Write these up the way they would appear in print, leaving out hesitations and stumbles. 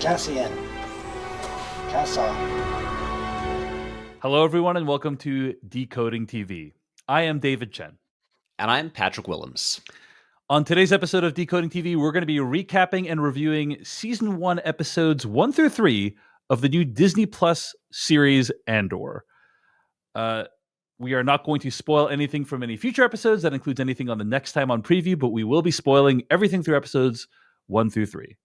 Cassian. Kassa. Hello, everyone, and welcome to Decoding TV. I am David Chen. And I'm Patrick Willems. On today's episode of Decoding TV, we're going to be recapping and reviewing Season 1, Episodes 1 through 3 of the new Disney Plus series Andor. We are not going to spoil anything from any future episodes. That includes anything on the next time on preview, but we will be spoiling everything through episodes 1 through 3.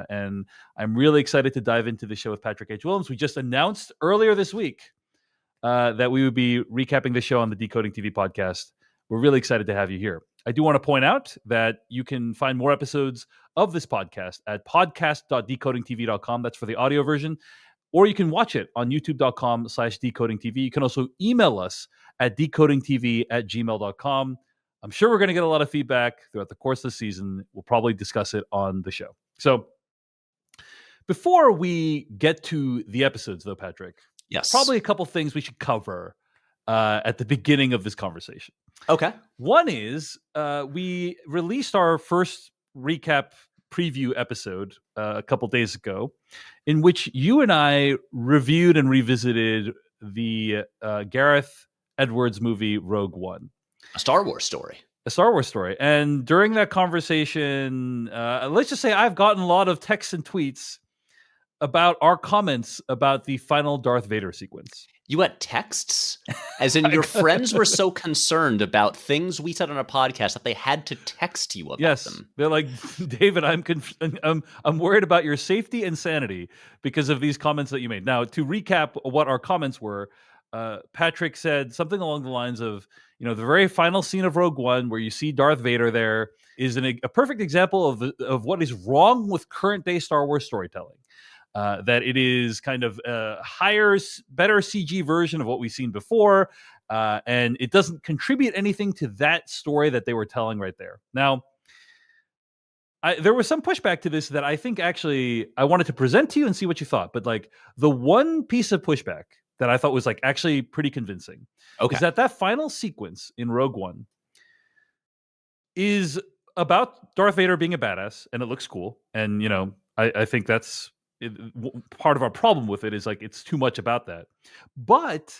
And I'm really excited to dive into the show with Patrick H. Willems. We just announced earlier this week that we would be recapping the show on the Decoding TV podcast. We're really excited to have you here. I do want to point out that you can find more episodes of this podcast at podcast.decodingtv.com. That's for the audio version. Or you can watch it on youtube.com/decodingtv. You can also email us at decodingtv@gmail.com. I'm sure we're going to get a lot of feedback throughout the course of the season. We'll probably discuss it on the show. So before we get to the episodes, though, Patrick, yes, probably a couple things we should cover at the beginning of this conversation. Okay. One is we released our first recap preview episode a couple days ago, in which you and I reviewed and revisited the Gareth Edwards movie Rogue One. A Star Wars story. A Star Wars story. And during that conversation, let's just say I've gotten a lot of texts and tweets about our comments about the final Darth Vader sequence. You had texts? As in your friends were so concerned about things we said on a podcast that they had to text you about them. They're like, David, I'm worried about your safety and sanity because of these comments that you made. Now, to recap what our comments were, Patrick said something along the lines of, the very final scene of Rogue One where you see Darth Vader there is a perfect example of what is wrong with current day Star Wars storytelling. That it is kind of a higher, better CG version of what we've seen before, and it doesn't contribute anything to that story that they were telling right there. Now, there was some pushback to this that I think actually I wanted to present to you and see what you thought. But like the one piece of pushback that I thought was like actually pretty convincing is that final sequence in Rogue One is about Darth Vader being a badass, and it looks cool. And, I think that's part of our problem with it is like it's too much about that. But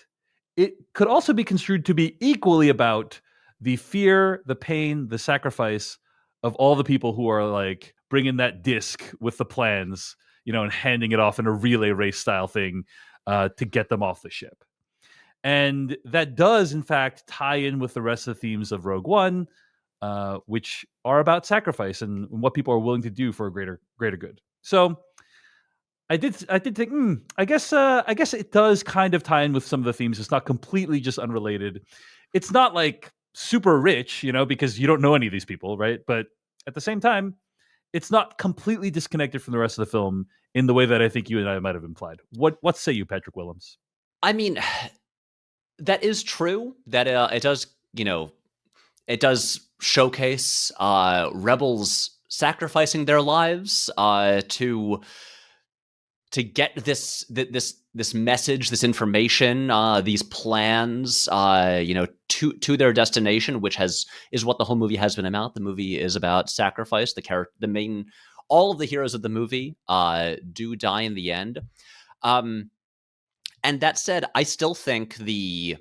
it could also be construed to be equally about the fear, the pain, the sacrifice of all the people who are like bringing that disc with the plans, and handing it off in a relay race style thing to get them off the ship. And that does, in fact, tie in with the rest of the themes of Rogue One, which are about sacrifice and what people are willing to do for a greater good. So I did think, I guess it does kind of tie in with some of the themes. It's not completely just unrelated. It's not like super rich, because you don't know any of these people, right? But at the same time, it's not completely disconnected from the rest of the film in the way that I think you and I might have implied. What say you, Patrick Willems? I mean, that is true. That it does, it does showcase rebels sacrificing their lives to get this message, this information, these plans, to their destination, which is what the whole movie has been about. The movie is about sacrifice. All of the heroes of the movie do die in the end. And that said, I still think I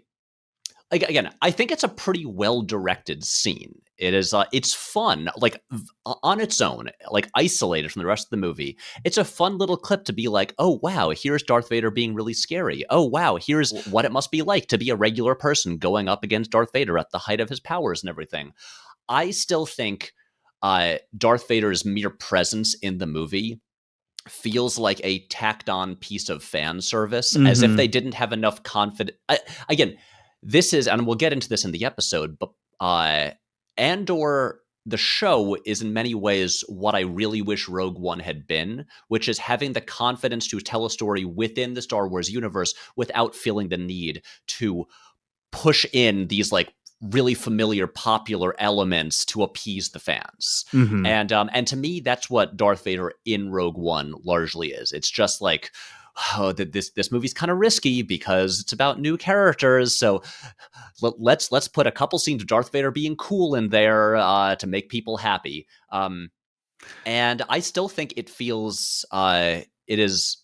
think it's a pretty well-directed scene. It is, it's fun, like on its own, like isolated from the rest of the movie. It's a fun little clip to be like, oh wow, here's Darth Vader being really scary. Oh wow, here's what it must be like to be a regular person going up against Darth Vader at the height of his powers and everything. I still think Darth Vader's mere presence in the movie feels like a tacked-on piece of fan service, as if they didn't have enough confidence. Again, this is, and we'll get into this in the episode, but Andor, the show, is in many ways what I really wish Rogue One had been, which is having the confidence to tell a story within the Star Wars universe without feeling the need to push in these like really familiar, popular elements to appease the fans. And to me, that's what Darth Vader in Rogue One largely is. It's just like, this movie's kind of risky because it's about new characters. So let's put a couple scenes of Darth Vader being cool in there to make people happy. And I still think it feels it is.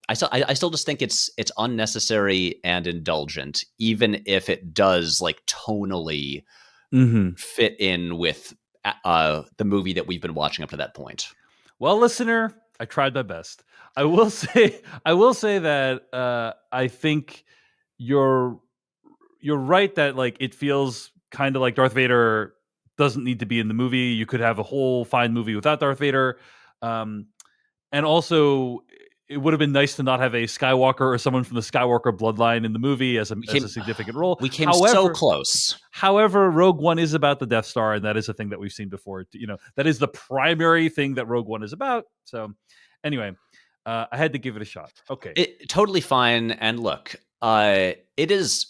I still just think it's unnecessary and indulgent, even if it does like tonally fit in with the movie that we've been watching up to that point. Well, listener, I tried my best. I will say that I think you're right that like it feels kind of like Darth Vader doesn't need to be in the movie. You could have a whole fine movie without Darth Vader. And also, it would have been nice to not have a Skywalker or someone from the Skywalker bloodline in the movie as a significant role. We came so close. However, Rogue One is about the Death Star, and that is a thing that we've seen before. You know, that is the primary thing that Rogue One is about. So, anyway, I had to give it a shot. Okay, totally fine. And look, it is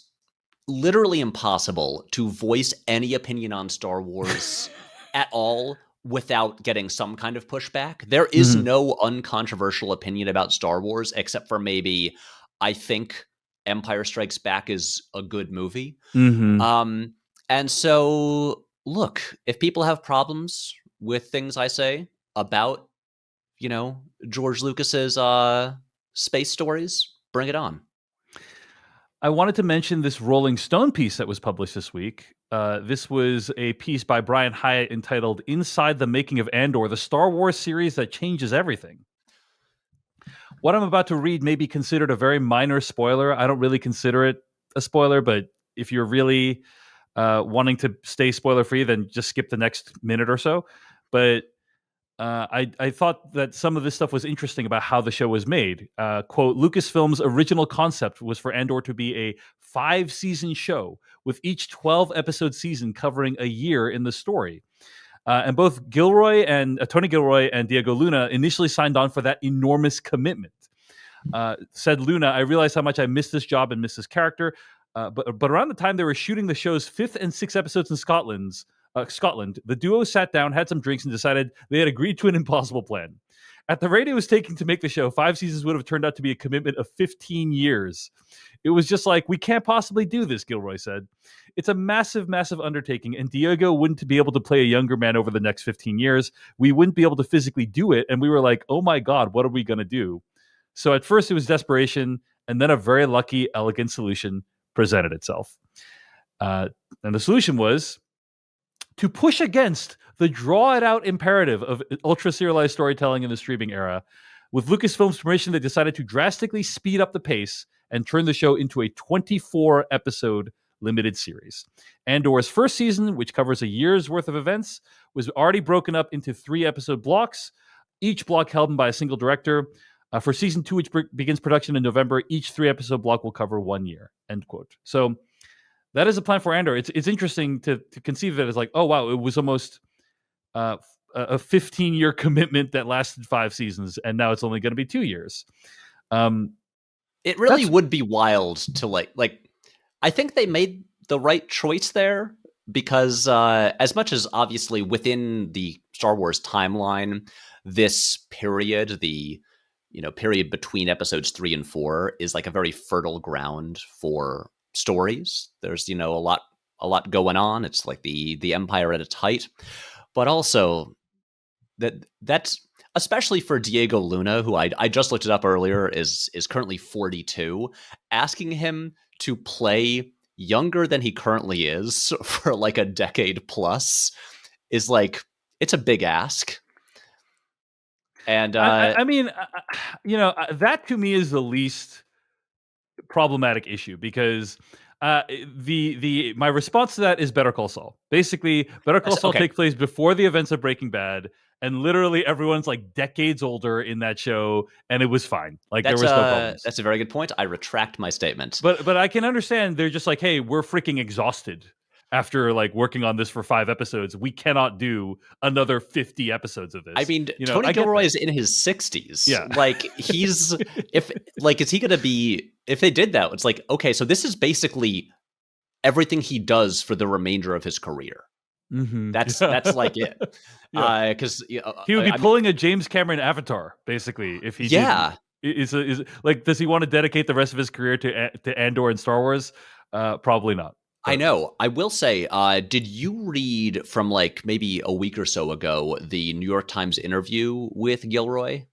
literally impossible to voice any opinion on Star Wars at all without getting some kind of pushback. There is no uncontroversial opinion about Star Wars, except for maybe I think Empire Strikes Back is a good movie. And so, look, if people have problems with things I say about, you know, George Lucas's space stories, bring it on. I wanted to mention this Rolling Stone piece that was published this week. This was a piece by Brian Hyatt entitled "Inside the Making of Andor, the Star Wars Series That Changes Everything." What I'm about to read may be considered a very minor spoiler. I don't really consider it a spoiler, but if you're really wanting to stay spoiler-free, then just skip the next minute or so. But I thought that some of this stuff was interesting about how the show was made. Quote, Lucasfilm's original concept was for Andor to be a 5-season show, with each 12-episode season covering a year in the story. And both Tony Gilroy and Diego Luna initially signed on for that enormous commitment. Said Luna, I realized how much I missed this job and missed this character. But around the time they were shooting the show's 5th and 6th episodes in Scotland, the duo sat down, had some drinks, and decided they had agreed to an impossible plan. At the rate it was taking to make the show, 5 seasons would have turned out to be a commitment of 15 years. It was just like, we can't possibly do this, Gilroy said. It's a massive, massive undertaking, and Diego wouldn't be able to play a younger man over the next 15 years. We wouldn't be able to physically do it, and we were like, oh my God, what are we going to do? So at first it was desperation, and then a very lucky, elegant solution presented itself. And the solution was to push against the draw-it-out imperative of ultra-serialized storytelling in the streaming era. With Lucasfilm's permission, they decided to drastically speed up the pace and turn the show into a 24-episode limited series. Andor's first season, which covers a year's worth of events, was already broken up into 3-episode blocks, each block held by a single director. For season 2, which begins production in November, each 3-episode block will cover 1 year, end quote. So that is a plan for Andor. It's interesting to conceive of it as like, oh, wow, it was almost a 15-year commitment that lasted 5 seasons, and now it's only going to be 2 years. It really would be wild to like. I think they made the right choice there because as much as obviously within the Star Wars timeline, this period, the period between episodes 3 and 4, is like a very fertile ground for stories. There's a lot going on. It's like the Empire at its height, but also that's especially for Diego Luna, who I just looked it up earlier, is currently 42. Asking him to play younger than he currently is for like a decade plus is like, it's a big ask. And I mean, that to me is the least problematic issue, because my response to that is Better Call Saul. Basically, Better Call Saul takes place before the events of Breaking Bad, and literally everyone's like decades older in that show, and it was fine. Like, there was no problems. That's a very good point. I retract my statement. But I can understand they're just like, hey, we're freaking exhausted after like working on this for 5 episodes. We cannot do another 50 episodes of this. I mean, Tony Gilroy is in his 60s. Yeah. Like, he's is he going to be, if they did that, it's like, okay, so this is basically everything he does for the remainder of his career. Mm-hmm. That's like it. Because he would be pulling a James Cameron Avatar, basically, if he did. Is like, does he want to dedicate the rest of his career to Andor and Star Wars? Probably not. I know. I will say, did you read from like maybe a week or so ago the New York Times interview with Gilroy?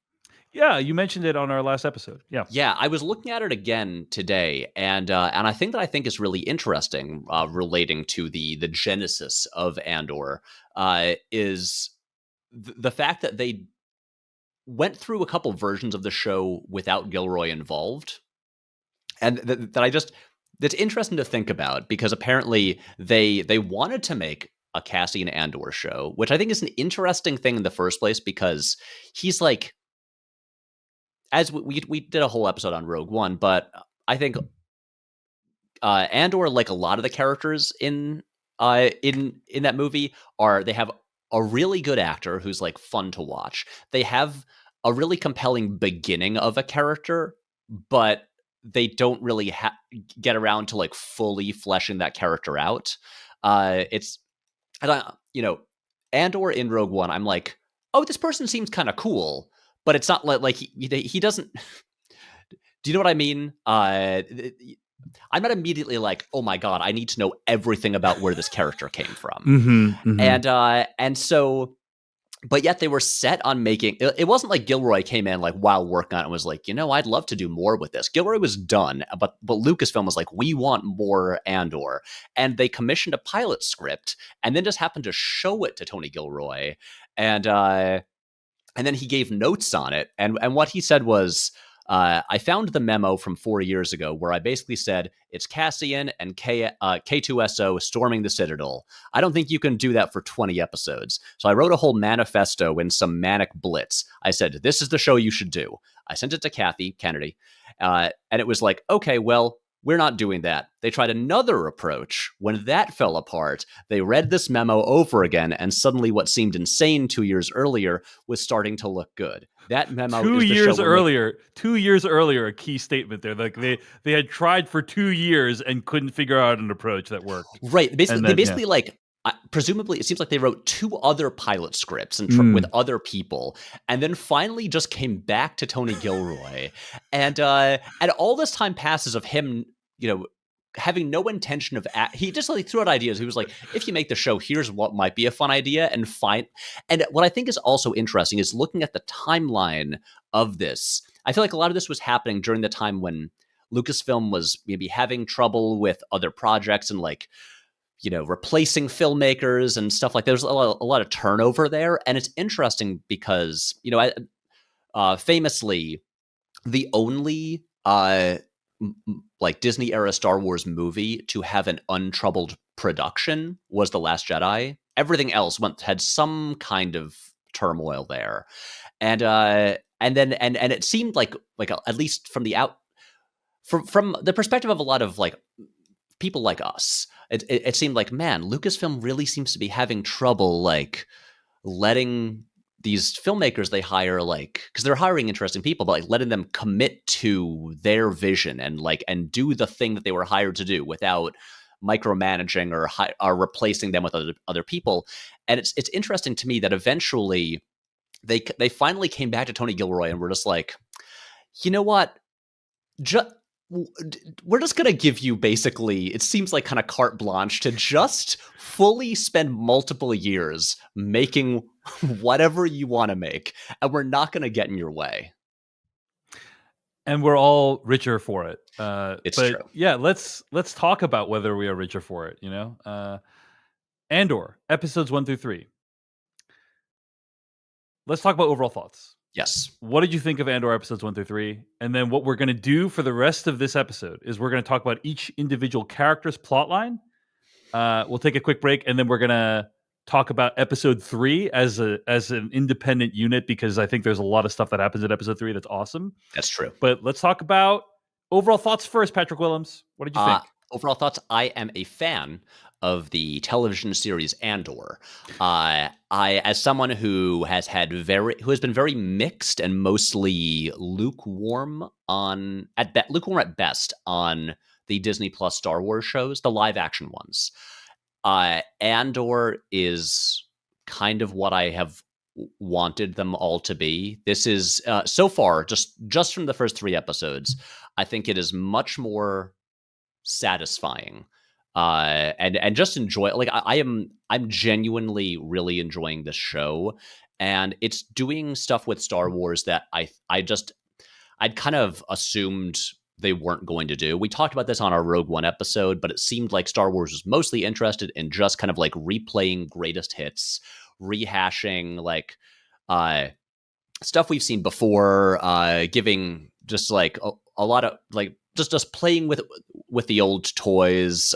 Yeah, you mentioned it on our last episode. Yeah. Yeah, I was looking at it again today, and I think that I think is really interesting, relating to the genesis of Andor, is the fact that they went through a couple versions of the show without Gilroy involved, and that's interesting to think about, because apparently they wanted to make a Cassian Andor show, which I think is an interesting thing in the first place, because he's like, as we did a whole episode on Rogue One, but I think Andor, like a lot of the characters in that movie, they have a really good actor who's like fun to watch. They have a really compelling beginning of a character, but they don't really get around to like fully fleshing that character out. It's and Andor in Rogue One, I'm like, oh, this person seems kind of cool, but it's not like he doesn't. Do you know what I mean? I'm not immediately like, oh my god, I need to know everything about where this character came from. And so, but yet they were set on making. It wasn't like Gilroy came in like while working on it and was like, I'd love to do more with this. Gilroy was done, but Lucasfilm was like, we want more Andor, and they commissioned a pilot script and then just happened to show it to Tony Gilroy, and then he gave notes on it, and what he said was, I found the memo from 4 years ago where I basically said it's Cassian and K2SO storming the Citadel. I don't think you can do that for 20 episodes. So I wrote a whole manifesto in some manic blitz. I said, this is the show you should do. I sent it to Kathy Kennedy, and it was like, okay, well, we're not doing that. They tried another approach. When that fell apart, they read this memo over again, and suddenly what seemed insane 2 years earlier was starting to look good. That memo 2 is the years show earlier. 2 years earlier, a key statement there. Like they had tried for 2 years and couldn't figure out an approach that worked. Right. Basically, then, they basically like. Presumably, it seems like they wrote 2 other pilot scripts and with other people, and then finally just came back to Tony Gilroy, and all this time passes of him, having no intention of. He just like threw out ideas. He was like, "If you make the show, here's what might be a fun idea," and fine. And what I think is also interesting is looking at the timeline of this. I feel like a lot of this was happening during the time when Lucasfilm was maybe having trouble with other projects and like, replacing filmmakers and stuff like that. There's a lot of turnover there. And it's interesting because, famously, the only like Disney era Star Wars movie to have an untroubled production was The Last Jedi. Everything else had some kind of turmoil there. And it seemed like at least from the from the perspective of a lot of like people like us, it seemed like, man, Lucasfilm really seems to be having trouble like letting these filmmakers they hire, like, because they're hiring interesting people, but like letting them commit to their vision and do the thing that they were hired to do without micromanaging or replacing them with other people. And it's interesting to me that eventually they finally came back to Tony Gilroy and were just like, you know what, we're just going to give you basically, it seems like kind of carte blanche to just fully spend multiple years making whatever you want to make, and we're not going to get in your way. And we're all richer for it. It's true. Yeah, let's talk about whether we are richer for it, Andor, episodes 1 through 3. Let's talk about overall thoughts. Yes. What did you think of Andor episodes 1 through 3? And then what we're going to do for the rest of this episode is we're going to talk about each individual character's plotline. We'll take a quick break, and then we're going to talk about episode 3 as an independent unit, because I think there's a lot of stuff that happens in episode 3 that's awesome. That's true. But let's talk about overall thoughts first. Patrick Willems, what did you think? Overall thoughts, I am a fan of the television series Andor. I, as someone who has been very mixed and mostly lukewarm at best on the Disney Plus Star Wars shows, the live action ones. Andor is kind of what I have wanted them all to be. This is so far just from the first 3 episodes, I think it is much more satisfying and just enjoy. Like I'm genuinely really enjoying this show, and it's doing stuff with Star Wars that I'd kind of assumed they weren't going to do. We talked about this on our Rogue One episode, but it seemed like Star Wars was mostly interested in just kind of like replaying greatest hits, rehashing like stuff we've seen before, giving just like a lot of like just playing with the old toys,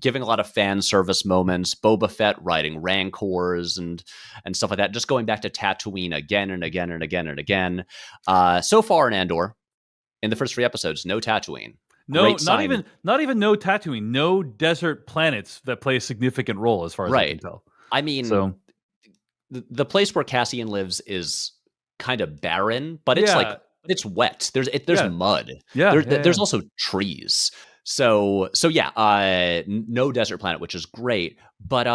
giving a lot of fan service moments, Boba Fett riding Rancors and stuff like that, just going back to Tatooine again and again and again and again. So far in Andor, in the first 3 episodes, no Tatooine. No, not even no Tatooine, no desert planets that play a significant role as far as I can tell. I mean, so the place where Cassian lives is kind of barren, but it's like it's wet. There's mud. There's also trees. So yeah, no desert planet, which is great. But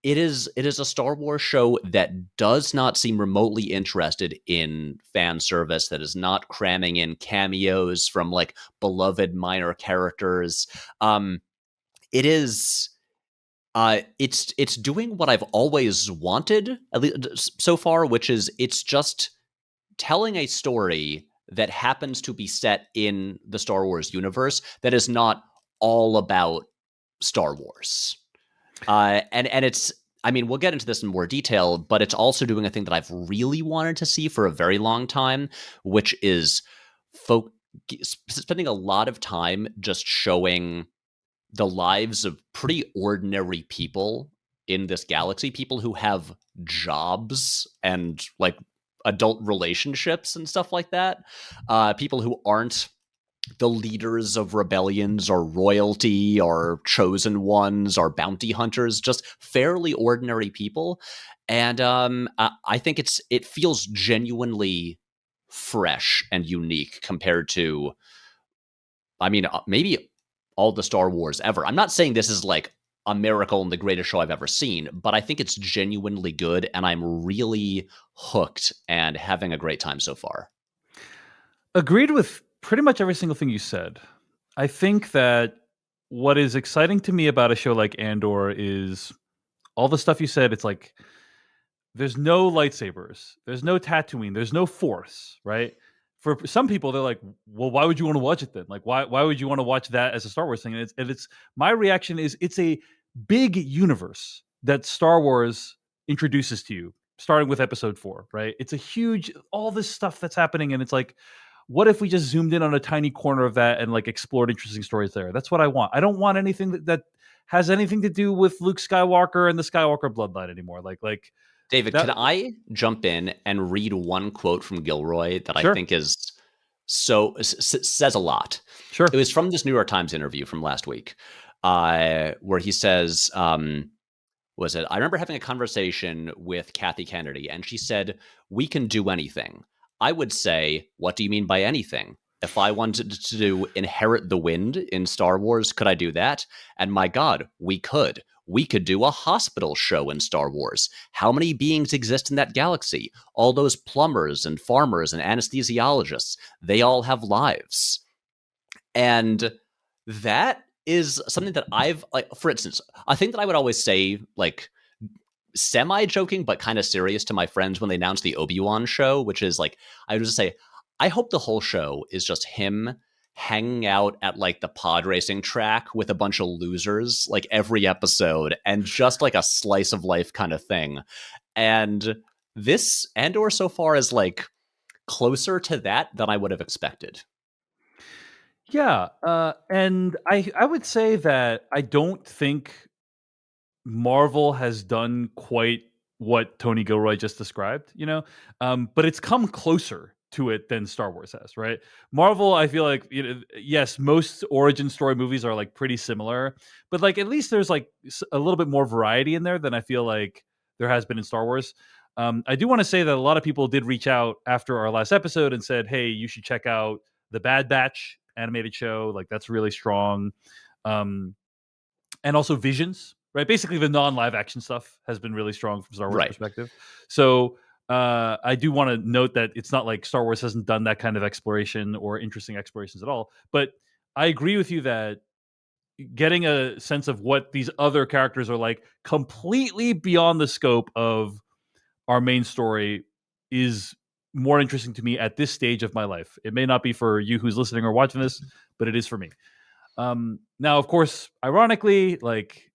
it is a Star Wars show that does not seem remotely interested in fan service, that is not cramming in cameos from like beloved minor characters. It is it's doing what I've always wanted, at least so far, which is it's just telling a story that happens to be set in the Star Wars universe that is not all about Star Wars. And it's, I mean, we'll get into this in more detail, but it's also doing a thing that I've really wanted to see for a very long time, which is spending a lot of time just showing the lives of pretty ordinary people in this galaxy, people who have jobs and like adult relationships and stuff like that. People who aren't the leaders of rebellions or royalty or chosen ones or bounty hunters, just fairly ordinary people. And I think it feels genuinely fresh and unique compared to, I mean, maybe all the Star Wars ever. I'm not saying this is like a miracle and the greatest show I've ever seen, but I think it's genuinely good, and I'm really hooked and having a great time so far. Agreed with pretty much every single thing you said. I think that what is exciting to me about a show like Andor is all the stuff you said. It's like there's no lightsabers, there's no Tatooine, there's no Force, right? For some people, they're like, well, why would you want to watch it then? Like, why would you want to watch that as a Star Wars thing? And it's my reaction is it's a big universe that Star Wars introduces to you, starting with Episode 4, right? It's a huge, all this stuff that's happening, and it's like, what if we just zoomed in on a tiny corner of that and like explored interesting stories there? That's what I want. I don't want anything that has anything to do with Luke Skywalker and the Skywalker bloodline anymore. Like. David, can I jump in and read one quote from Gilroy that Sure. I think is says a lot? Sure. It was from this New York Times interview from last week, where he says, was it? I remember having a conversation with Kathy Kennedy, and she said, "We can do anything." I would say, "What do you mean by anything?" If I wanted to inherit the wind in Star Wars, could I do that? And my God, we could. We could do a hospital show in Star Wars. How many beings exist in that galaxy? All those plumbers and farmers and anesthesiologists, they all have lives. And that is something that I've, like, for instance, I think that I would always say, like, semi-joking but kind of serious to my friends when they announced the Obi-Wan show, which is like, I would just say, I hope the whole show is just him hanging out at like the pod racing track with a bunch of losers like every episode, and just like a slice of life kind of thing. And this Andor so far is like closer to that than I would have expected. Yeah, and I would say that I don't think Marvel has done quite what Tony Gilroy just described, but it's come closer to it than Star Wars has, right? Marvel, I feel like, yes, most origin story movies are like pretty similar, but like at least there's like a little bit more variety in there than I feel like there has been in Star Wars. I do want to say that a lot of people did reach out after our last episode and said, hey, you should check out the Bad Batch animated show. Like that's really strong. And also Visions, right? Basically the non-live action stuff has been really strong from Star Wars perspective. So I do want to note that it's not like Star Wars hasn't done that kind of exploration or interesting explorations at all. But I agree with you that getting a sense of what these other characters are like completely beyond the scope of our main story is more interesting to me at this stage of my life. It may not be for you who's listening or watching this, but it is for me. Now, of course, ironically, like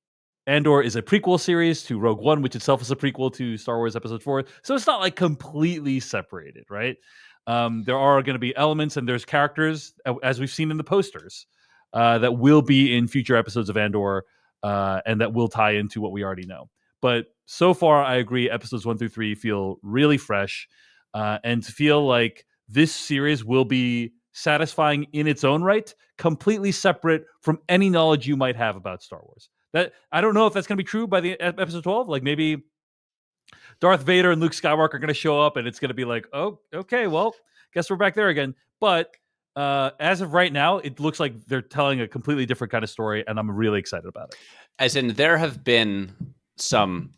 Andor is a prequel series to Rogue One, which itself is a prequel to Star Wars Episode 4. So it's not like completely separated, right? There are going to be elements and there's characters, as we've seen in the posters, that will be in future episodes of Andor and that will tie into what we already know. But so far, I agree, episodes 1 through 3 feel really fresh and to feel like this series will be satisfying in its own right, completely separate from any knowledge you might have about Star Wars. That I don't know if that's going to be true by the episode 12. Like maybe Darth Vader and Luke Skywalker are going to show up and it's going to be like, oh, okay, well, guess we're back there again. But as of right now, it looks like they're telling a completely different kind of story, and I'm really excited about it. As in, there have been some,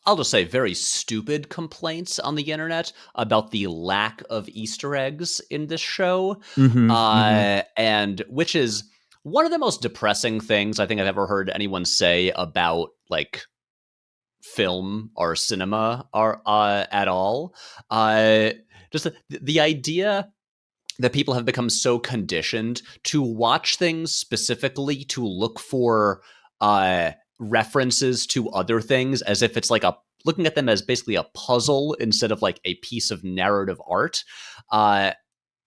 I'll just say, very stupid complaints on the internet about the lack of Easter eggs in this show, and which is one of the most depressing things I think I've ever heard anyone say about like film or cinema or at all. Just the idea that people have become so conditioned to watch things specifically to look for references to other things as if it's like looking at them as basically a puzzle instead of like a piece of narrative art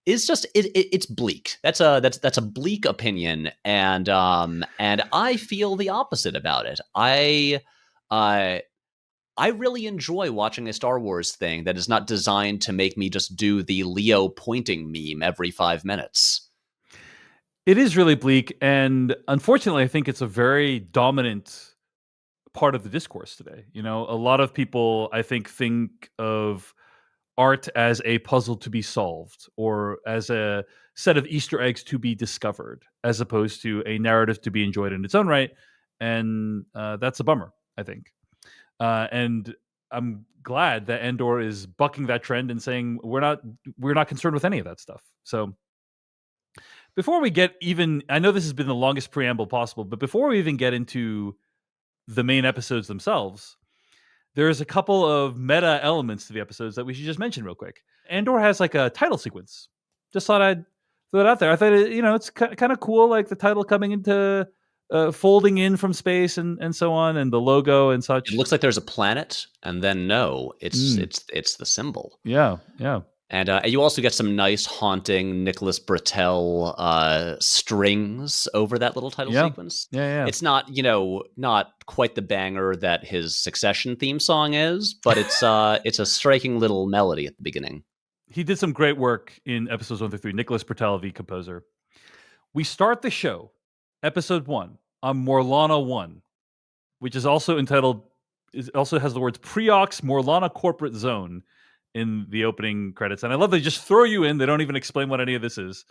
is just it's bleak. That's a bleak opinion, and I feel the opposite about it. I really enjoy watching a Star Wars thing that is not designed to make me just do the Leo pointing meme every 5 minutes. It is really bleak, and unfortunately, I think it's a very dominant part of the discourse today. You know, a lot of people, I think of art as a puzzle to be solved or as a set of Easter eggs to be discovered, as opposed to a narrative to be enjoyed in its own right. And that's a bummer, I think. And I'm glad that Andor is bucking that trend and saying we're not concerned with any of that stuff. So before we get even, I know this has been the longest preamble possible, but before we even get into the main episodes themselves, there's a couple of meta elements to the episodes that we should just mention real quick. Andor has like a title sequence. Just thought I'd throw it out there. I thought it's kind of cool, like the title coming into folding in from space and so on, and the logo and such. It looks like there's a planet, and then no, it's the symbol. Yeah. And you also get some nice haunting Nicholas Britell strings over that little title sequence. Yeah. It's not, not quite the banger that his Succession theme song is, but it's a striking little melody at the beginning. He did some great work in episodes 1 through 3. Nicholas Britell, the composer. We start the show, episode 1, on Morlana 1, which is also entitled. It also has the words Preox Morlana Corporate Zone in the opening credits, and I love they just throw you in. They don't even explain what any of this is.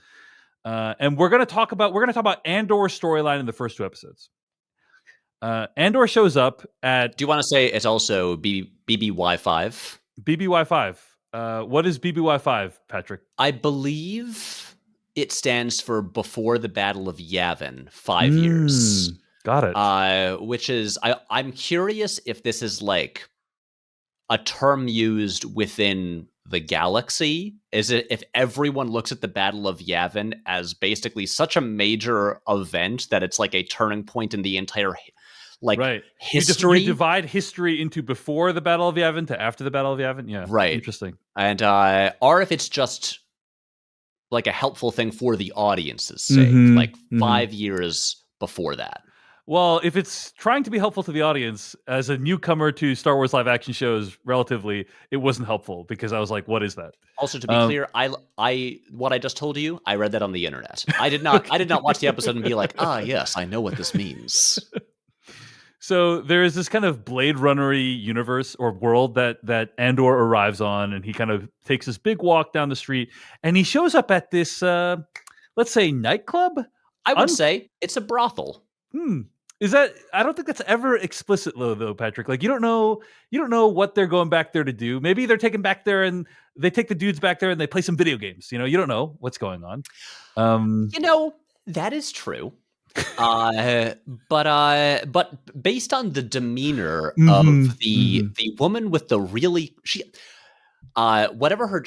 And we're going to talk about Andor's storyline in the first 2 episodes. Andor shows up at. Do you want to say it's also BBY5? BBY5. What is BBY5, Patrick? I believe it stands for Before the Battle of Yavin, 5 years. Got it. Which is I'm curious if this is like a term used within the galaxy. Is it if everyone looks at the Battle of Yavin as basically such a major event that it's like a turning point in the entire history? You divide history into before the Battle of Yavin to after the Battle of Yavin. Yeah, right. Interesting. And or if it's just like a helpful thing for the audience's sake, 5 years before that. Well, if it's trying to be helpful to the audience, as a newcomer to Star Wars live action shows, relatively, it wasn't helpful because I was like, "What is that?" Also, to be clear, I what I just told you, I read that on the internet. I did not watch the episode and be like, yes, I know what this means. So there is this kind of Blade Runner-y universe or world that Andor arrives on, and he kind of takes this big walk down the street, and he shows up at this, let's say, nightclub. I would say it's a brothel. Is that? I don't think that's ever explicit though, Patrick. Like you don't know what they're going back there to do. Maybe they're taken back there and they take the dudes back there and they play some video games. You don't know what's going on. That is true. But based on the demeanor of the woman with the whatever her,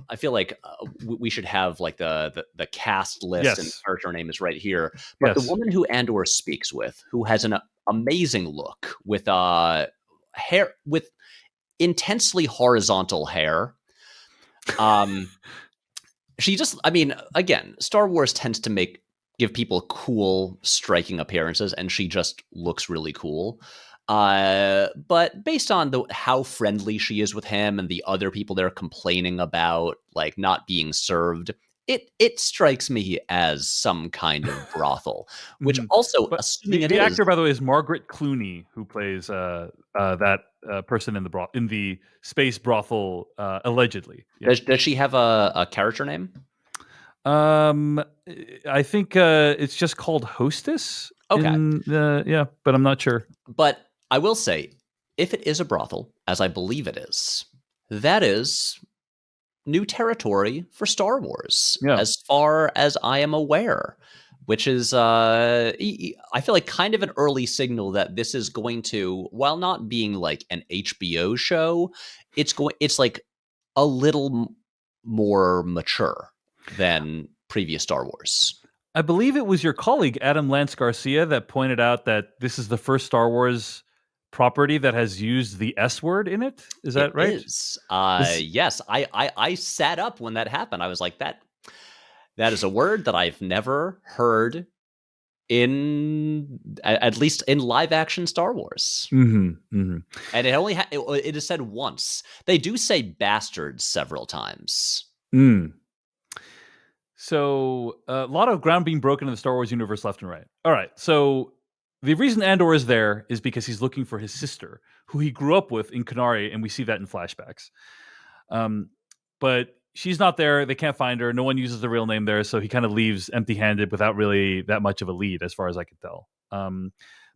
I feel like we should have like the cast list and Yes. character name is right here. But the Yes. woman who Andor speaks with, who has an amazing look with hair with intensely horizontal hair. She just, I mean, again, Star Wars tends to give people cool, striking appearances, and she just looks really cool. But based on how friendly she is with him and the other people they're complaining about, like, not being served, it strikes me as some kind of brothel. Which also, But assuming the actor, by the way, is Margaret Clooney, who plays that person in the space brothel, allegedly. Yeah. Does she have a character name? I think it's just called Hostess. Okay. Yeah, but I'm not sure. But I will say, if it is a brothel, as I believe it is, that is new territory for Star Wars, as far as I am aware, which is, I feel like kind of an early signal that this is going to, while not being like an HBO show, it's like a little more mature than previous Star Wars. I believe it was your colleague, Adam Lance Garcia, that pointed out that this is the first Star Wars property that has used the S word in it. Is that right? It is. Yes. I sat up when that happened. I was like, that is a word that I've never heard at least in live action Star Wars. And it only it is said once. They do say bastards several times. So a lot of ground being broken in the Star Wars universe left and right. All right. So the reason Andor is there is because he's looking for his sister, who he grew up with in Kenari, and we see that in flashbacks. But she's not there. They can't find her. No one uses the real name there, so he kind of leaves empty-handed without really that much of a lead, as far as I could tell.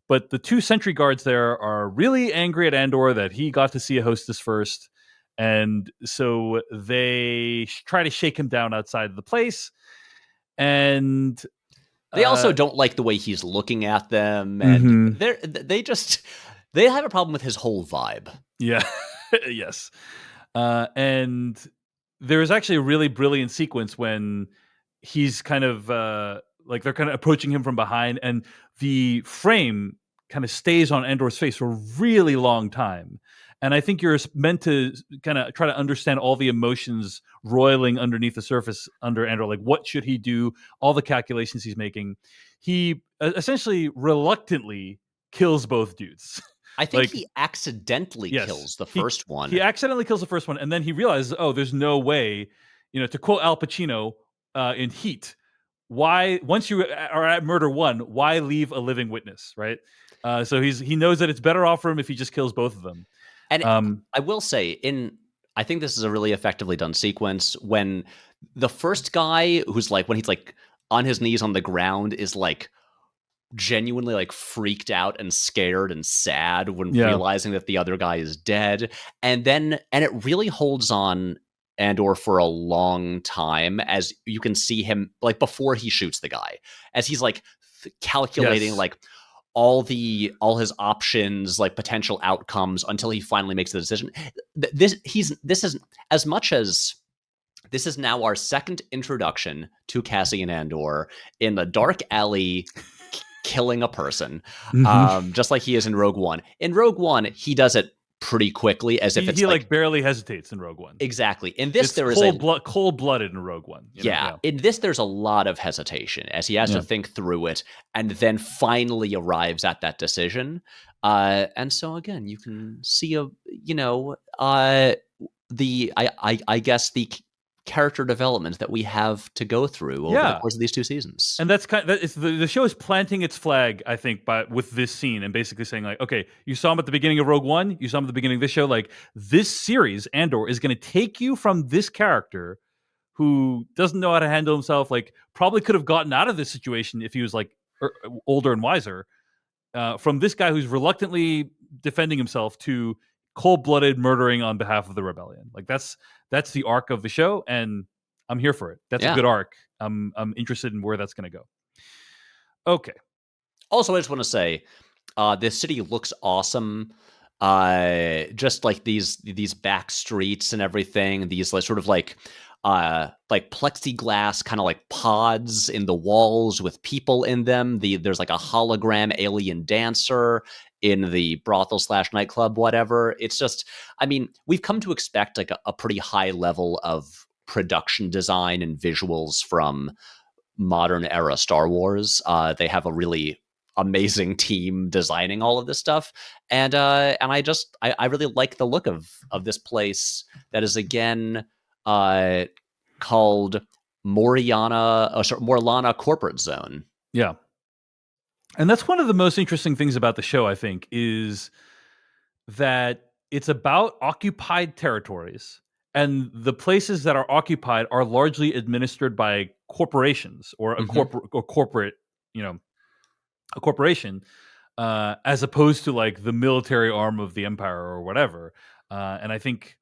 But the 2 sentry guards there are really angry at Andor that he got to see a hostess first. And so they try to shake him down outside of the place. And they also don't like the way he's looking at them. And they have a problem with his whole vibe. Yeah. Yes. And there's actually a really brilliant sequence when he's kind of like they're kind of approaching him from behind, and the frame kind of stays on Andor's face for a really long time. And I think you're meant to kind of try to understand all the emotions roiling underneath the surface under Andor. Like, what should he do? All the calculations he's making. He essentially reluctantly kills both dudes. I think he accidentally kills the first one. He accidentally kills the first one, and then he realizes, oh, there's no way, to quote Al Pacino in Heat, why, once you are at murder one, why leave a living witness, right? So he knows that it's better off for him if he just kills both of them. And I will say, I think this is a really effectively done sequence when the first guy who's like, when he's like on his knees on the ground is like genuinely like freaked out and scared and sad when realizing that the other guy is dead. And it really holds on Andor for a long time, as you can see him like before he shoots the guy, as he's like calculating like all his options, like potential outcomes, until he finally makes the decision. This is as much as this is now our second introduction to Cassian Andor in the dark alley killing a person, just like he is in Rogue One. In Rogue One, he does it pretty quickly, as if it's he like barely hesitates in Rogue One. Exactly. In this, there is cold-blooded in Rogue One. In this, there's a lot of hesitation, as he has to think through it, and then finally arrives at that decision. And so again, you can see I guess the character development that we have to go through over the course of these 2 seasons. And that's the show is planting its flag, I think, with this scene, and basically saying like, okay, you saw him at the beginning of Rogue One, you saw him at the beginning of this show, like this series, Andor, is going to take you from this character who doesn't know how to handle himself, like probably could have gotten out of this situation if he was like older and wiser, from this guy who's reluctantly defending himself to cold-blooded murdering on behalf of the rebellion. Like that's the arc of the show, and I'm here for it. That's a good arc. I'm interested in where that's going to go. Okay, Also, I just want to say, this city looks awesome. Just like these back streets and everything. These like sort of like plexiglass kind of like pods in the walls with people in them. There's like a hologram alien dancer in the brothel / nightclub, whatever. It's just, I mean, we've come to expect like a pretty high level of production design and visuals from modern era Star Wars. They have a really amazing team designing all of this stuff, and I really like the look of this place that is again called Morlana Corporate Zone. Yeah. And that's one of the most interesting things about the show, I think, is that it's about occupied territories. And the places that are occupied are largely administered by corporations or a corporate, a corporation, as opposed to like the military arm of the empire or whatever. And I think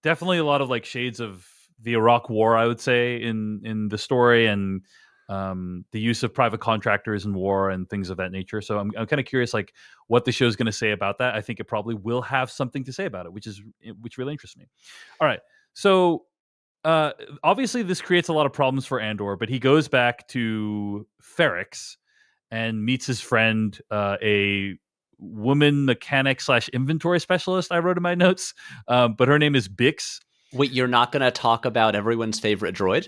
definitely a lot of like shades of the Iraq War, I would say, in the story, and the use of private contractors in war and things of that nature. So I'm kind of curious, like what the show's going to say about that. I think it probably will have something to say about it, which really interests me. All right, so obviously this creates a lot of problems for Andor, but he goes back to Ferrix and meets his friend, a woman mechanic / inventory specialist, I wrote in my notes, but her name is Bix. Wait, you're not going to talk about everyone's favorite droid?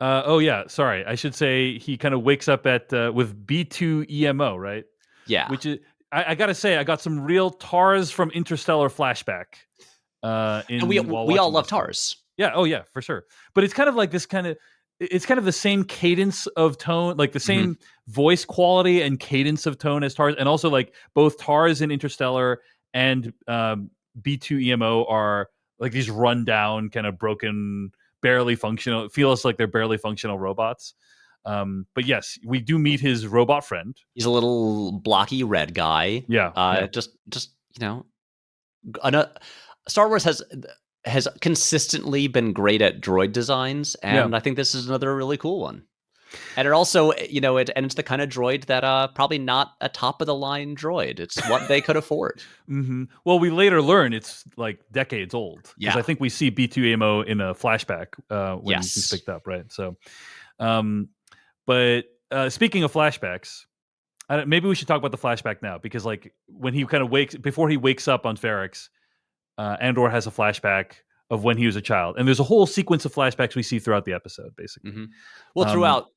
Oh yeah, sorry. I should say he kind of wakes up at with B2 EMO, right? Yeah. Which is, I gotta say, I got some real TARS from Interstellar flashback. And we all love TARS. Yeah. Oh yeah, for sure. But it's kind of like this kind of. It's kind of the same cadence of tone, like the same voice quality and cadence of tone as TARS, and also like both TARS in Interstellar and B2 EMO are like these rundown, kind of broken, barely functional. It feels like they're barely functional robots. But yes, we do meet his robot friend. He's a little blocky red guy. Yeah. Just Star Wars has consistently been great at droid designs, and I think this is another really cool one. And it also, it's the kind of droid that probably not a top of the line droid. It's what they could afford. Well, we later learn it's like decades old, because Yeah. I think we see B2AMO in a flashback when he's picked up, right? So, but speaking of flashbacks, maybe we should talk about the flashback now, because like when he kind of before he wakes up on Ferrix, Andor has a flashback of when he was a child, and there's a whole sequence of flashbacks we see throughout the episode, basically. Well, throughout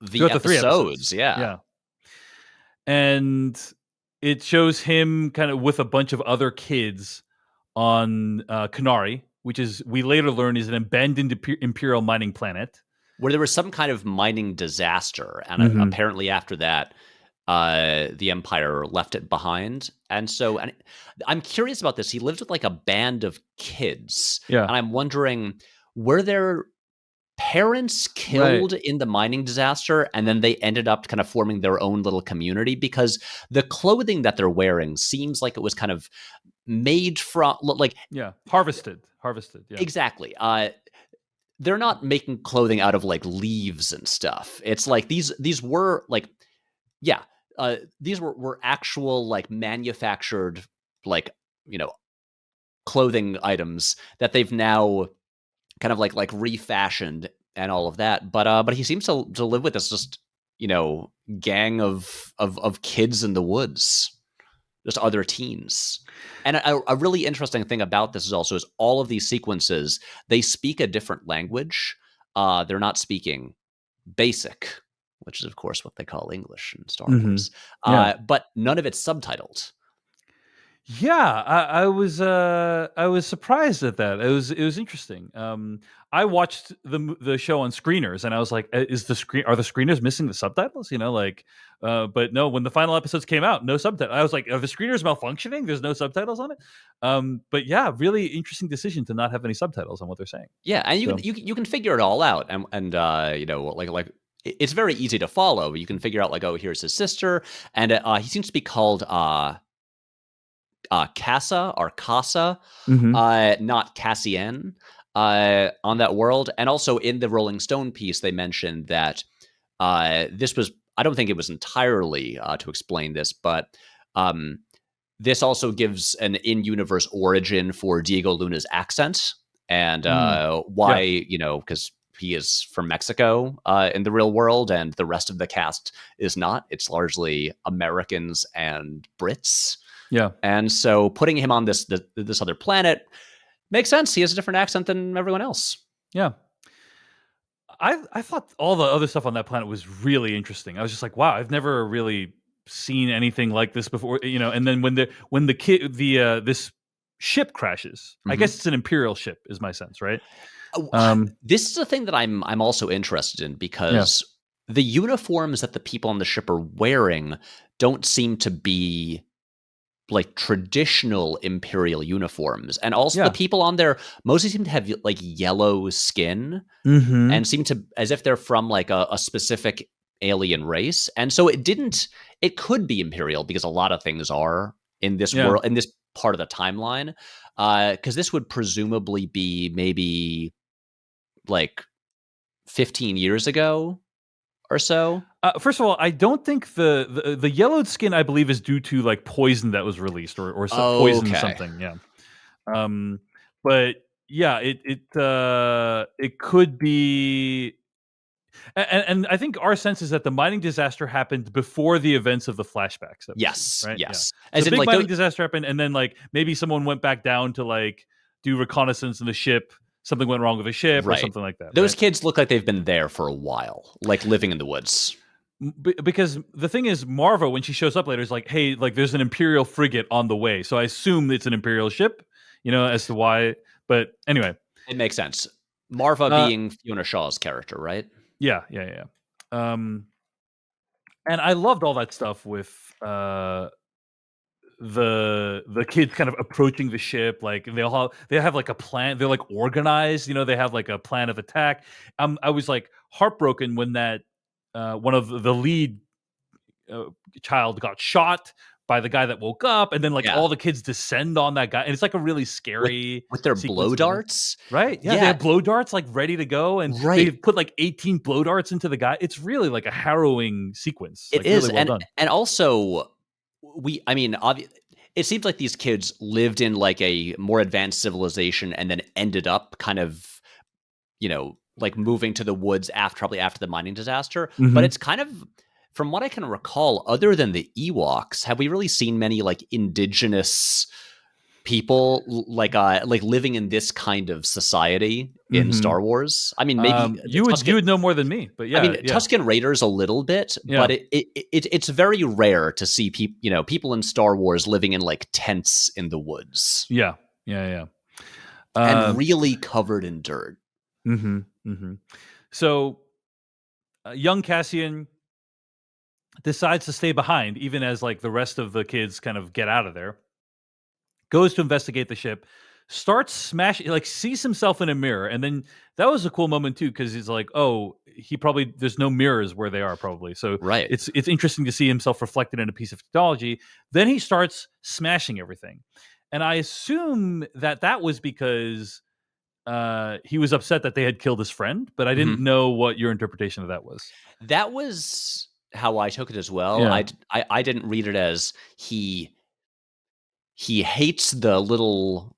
the episodes, 3 episodes, yeah. And it shows him kind of with a bunch of other kids on Kenari, which is, we later learn, is an abandoned Imperial mining planet, where there was some kind of mining disaster, and apparently after that, the Empire left it behind. And so, and I'm curious about this. He lived with like a band of kids. Yeah. And I'm wondering, were their parents killed in the mining disaster, and then they ended up kind of forming their own little community? Because the clothing that they're wearing seems like it was kind of made from harvested. Yeah. Exactly. They're not making clothing out of like leaves and stuff. It's like these were like, these were actual like manufactured, like, clothing items that they've now kind of like refashioned and all of that. But he seems to live with this just, gang of kids in the woods, just other teens. And a really interesting thing about this is all of these sequences, they speak a different language. They're not speaking Basic, which is, of course, what they call English in Star Wars. But none of it's subtitled. Yeah, I was surprised at that. It was interesting. I watched the show on screeners, and I was like, are the screeners missing the subtitles? But no, when the final episodes came out, no subtitles. I was like, are the screeners malfunctioning? There's no subtitles on it. But yeah, really interesting decision to not have any subtitles on what they're saying. Yeah, and you can figure it all out, and like it's very easy to follow. You can figure out like, oh, here's his sister, and he seems to be called Kassa or Kassa, not Cassian, on that world. And also in the Rolling Stone piece, they mentioned that this was I don't think it was entirely to explain this, but this also gives an in-universe origin for Diego Luna's accent and why, because he is from Mexico in the real world, and the rest of the cast is not. It's largely Americans and Brits. Yeah. And so putting him on this other planet makes sense. He has a different accent than everyone else. Yeah. I thought all the other stuff on that planet was really interesting. I was just like, wow, I've never really seen anything like this before, and then when this ship crashes, I guess it's an Imperial ship is my sense, right? This is a thing that I'm also interested in, because the uniforms that the people on the ship are wearing don't seem to be like traditional Imperial uniforms, and also the people on there mostly seem to have like yellow skin and seem to as if they're from like a specific alien race. And so it could be Imperial, because a lot of things are in this world, in this part of the timeline, because this would presumably be maybe like 15 years ago or so. First of all, I don't think the yellowed skin, I believe, is due to like poison that was released or poison something. Yeah. But yeah, it could be. And I think our sense is that the mining disaster happened before the events of the flashbacks. Yes, right? yes. Yeah. So the big mining disaster happened, and then like maybe someone went back down to like do reconnaissance in the ship. Something went wrong with the ship or something like that. Those kids look like they've been there for a while, like living in the woods. Because the thing is, Marva, when she shows up later, is like, hey, like there's an Imperial frigate on the way. So I assume it's an Imperial ship, as to why. But anyway. It makes sense. Marva being Fiona Shaw's character, right? Yeah. And I loved all that stuff with the kids kind of approaching the ship, like they have like a plan. They're like organized, they have like a plan of attack. I was like heartbroken when that one of the lead child got shot by the guy that woke up, and then like all the kids descend on that guy, and it's like a really scary with their blow darts, right? Yeah, they have blow darts like ready to go, and they put like 18 blow darts into the guy. It's really like a harrowing sequence. It is, really well done. And also it seems like these kids lived in like a more advanced civilization and then ended up kind of, like moving to the woods probably after the mining disaster. But it's kind of, from what I can recall, other than the Ewoks, have we really seen many like indigenous people like living in this kind kind of society in Star Wars? I mean, maybe you would know more than me, but yeah. I mean, Tusken Raiders a little bit, but it's very rare to see people in Star Wars living in like tents in the woods. Yeah. And really covered in dirt. So, young Cassian decides to stay behind, even as like the rest of the kids kind of get out of there. Goes to investigate the ship, starts smashing, like sees himself in a mirror, and then that was a cool moment too, because he's like, oh, there's no mirrors where they are probably, so it's interesting to see himself reflected in a piece of technology. Then he starts smashing everything, and I assume that was because he was upset that they had killed his friend, but I didn't know what your interpretation of that was. That was how I took it as well. Yeah. I didn't read it as he hates the little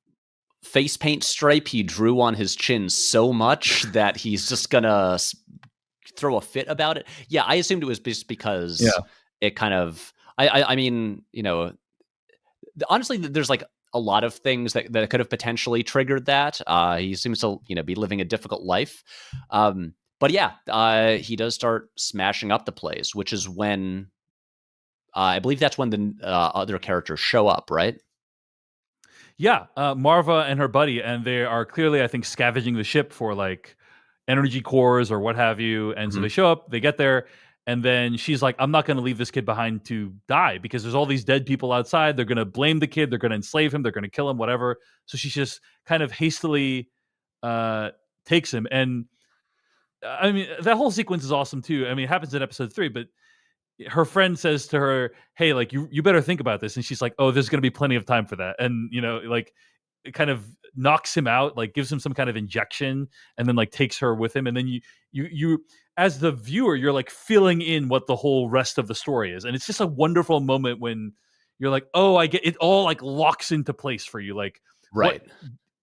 face paint stripe he drew on his chin so much that he's just gonna throw a fit about it. Yeah, I assumed it was just because it kind of. I mean, honestly, there's like a lot of things that could have potentially triggered that. He seems to be living a difficult life. But yeah, he does start smashing up the place, which is when I believe that's when the other characters show up, right? Yeah, Marva and her buddy, and they are clearly, I think, scavenging the ship for like energy cores or what have you. And so they show up, they get there, and then she's like, I'm not going to leave this kid behind to die because there's all these dead people outside. They're going to blame the kid. They're going to enslave him. They're going to kill him, whatever. So she just kind of hastily takes him. And I mean, that whole sequence is awesome too. I mean, it happens in episode 3, but her friend says to her, hey, like you better think about this. And she's like, oh, there's going to be plenty of time for that. And like kind of knocks him out, like gives him some kind of injection, and then like takes her with him, and then you as the viewer, you're like filling in what the whole rest of the story is, and it's just a wonderful moment when you're like, oh, I get it, all like locks into place for you, like Right.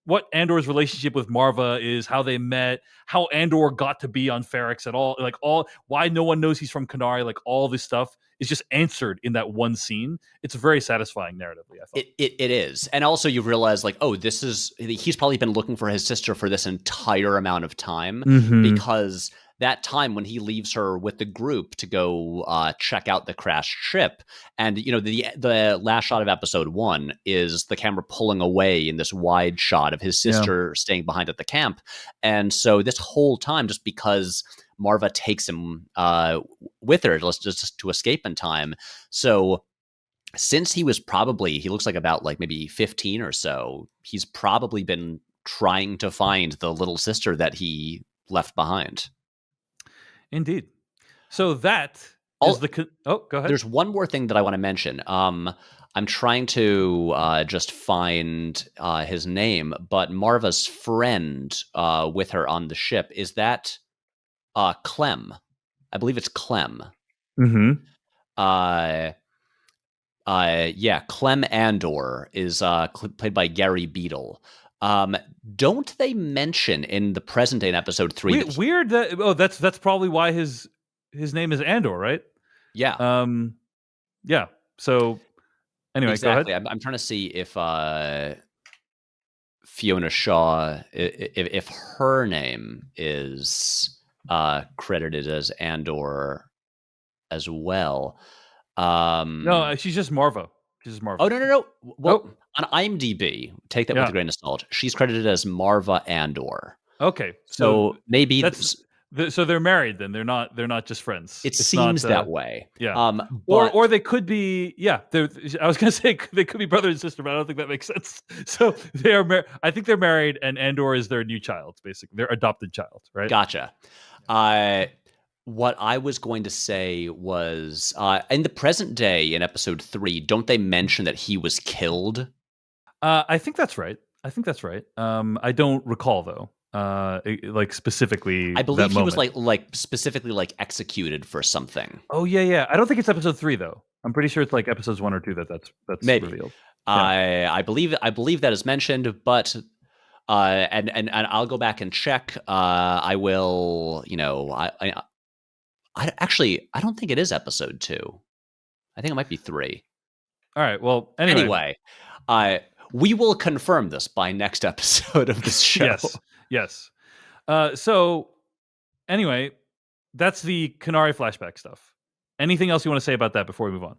what Andor's relationship with Marva is, how they met, how Andor got to be on Ferrix at all, like all why no one knows he's from Kenari, like all this stuff is just answered in that one scene. It's very satisfying narratively, I thought. It is. And also you realize like, oh, he's probably been looking for his sister for this entire amount of time, because that time when he leaves her with the group to go check out the crashed ship, and the last shot of episode 1 is the camera pulling away in this wide shot of his sister staying behind at the camp. And so this whole time, just because Marva takes him with her just to escape in time, so since he looks like about like maybe 15 or so, he's probably been trying to find the little sister that he left behind. Indeed. So that is go ahead. There's one more thing that I want to mention. I'm trying to just find his name, but Marva's friend with her on the ship, is that Clem? I believe it's Clem. Yeah, Clem Andor is played by Gary Beadle. Don't they mention in the present day in episode 3? Weird that that's probably why his name is Andor, right? Yeah. Yeah. So anyway, exactly. go ahead. I'm trying to see if Fiona Shaw, if her name is credited as Andor as well. No, she's just Marva. She's just Marva. Oh, no. Well, on IMDb, take that with a grain of salt. She's credited as Marva Andor. Okay, so maybe so they're married then. They're not just friends. It seems that way. Yeah. Or they could be. Yeah. I was gonna say they could be brother and sister, but I don't think that makes sense. So they are. I think they're married, and Andor is their new child, basically their adopted child. Right. Gotcha. What I was going to say was, in the present day, in episode 3, don't they mention that he was killed? I think that's right. I don't recall though. Like specifically, I believe he was like specifically like executed for something. Oh yeah. I don't think it's episode 3 though. I'm pretty sure it's like episodes 1 or 2 that's maybe revealed. Yeah. I believe that is mentioned, but and I'll go back and check. I will. I don't think it is episode 2. I think it might be 3. All right. Well, anyway, we will confirm this by next episode of this show. Yes. So anyway, that's the Kenari flashback stuff. Anything else you want to say about that before we move on?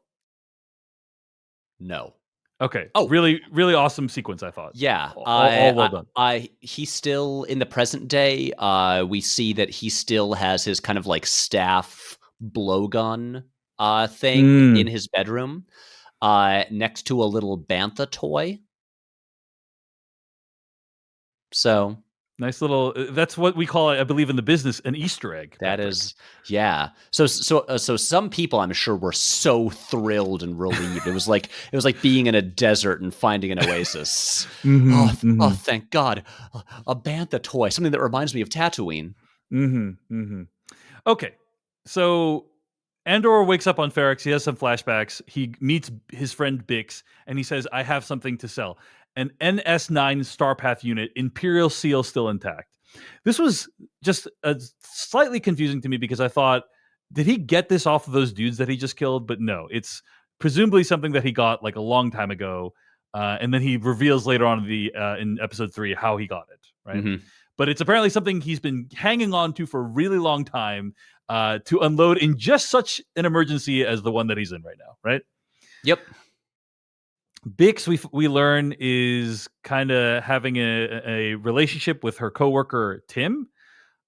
No. Okay. Oh, really, really awesome sequence, I thought. Yeah. All well done. He's still in the present day. We see that he still has his kind of like staff blowgun thing in his bedroom next to a little bantha toy. So nice little. That's what we call it, I believe, in the business, an Easter egg. That is, yeah. So some people, I'm sure, were so thrilled and relieved. It was like being in a desert and finding an oasis. Oh, thank God, a bantha toy, something that reminds me of Tatooine. Okay, so Andor wakes up on Ferrix. He has some flashbacks. He meets his friend Bix, and he says, "I have something to sell." An NS9 Starpath unit, Imperial Seal still intact. This was just slightly confusing to me because I thought, did he get this off of those dudes that he just killed? But no, it's presumably something that he got like a long time ago. And then he reveals later on in episode 3 how he got it, right? But it's apparently something he's been hanging on to for a really long time to unload in just such an emergency as the one that he's in right now, right? Yep. Bix, we learn, is kind of having a relationship with her coworker Tim,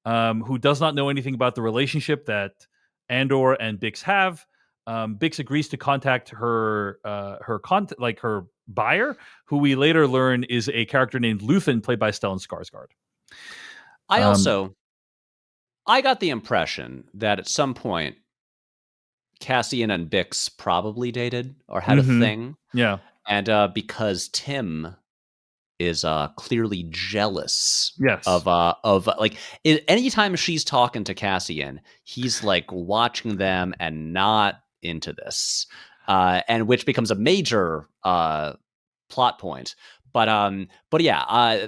who does not know anything about the relationship that Andor and Bix have. Bix agrees to contact her buyer, who we later learn is a character named Luthen, played by Stellan Skarsgård. I got the impression that at some point Cassian and Bix probably dated or had a thing. Yeah. And because Tim is clearly jealous Yes. of like anytime she's talking to Cassian, he's like watching them and not into this, and which becomes a major plot point. But yeah,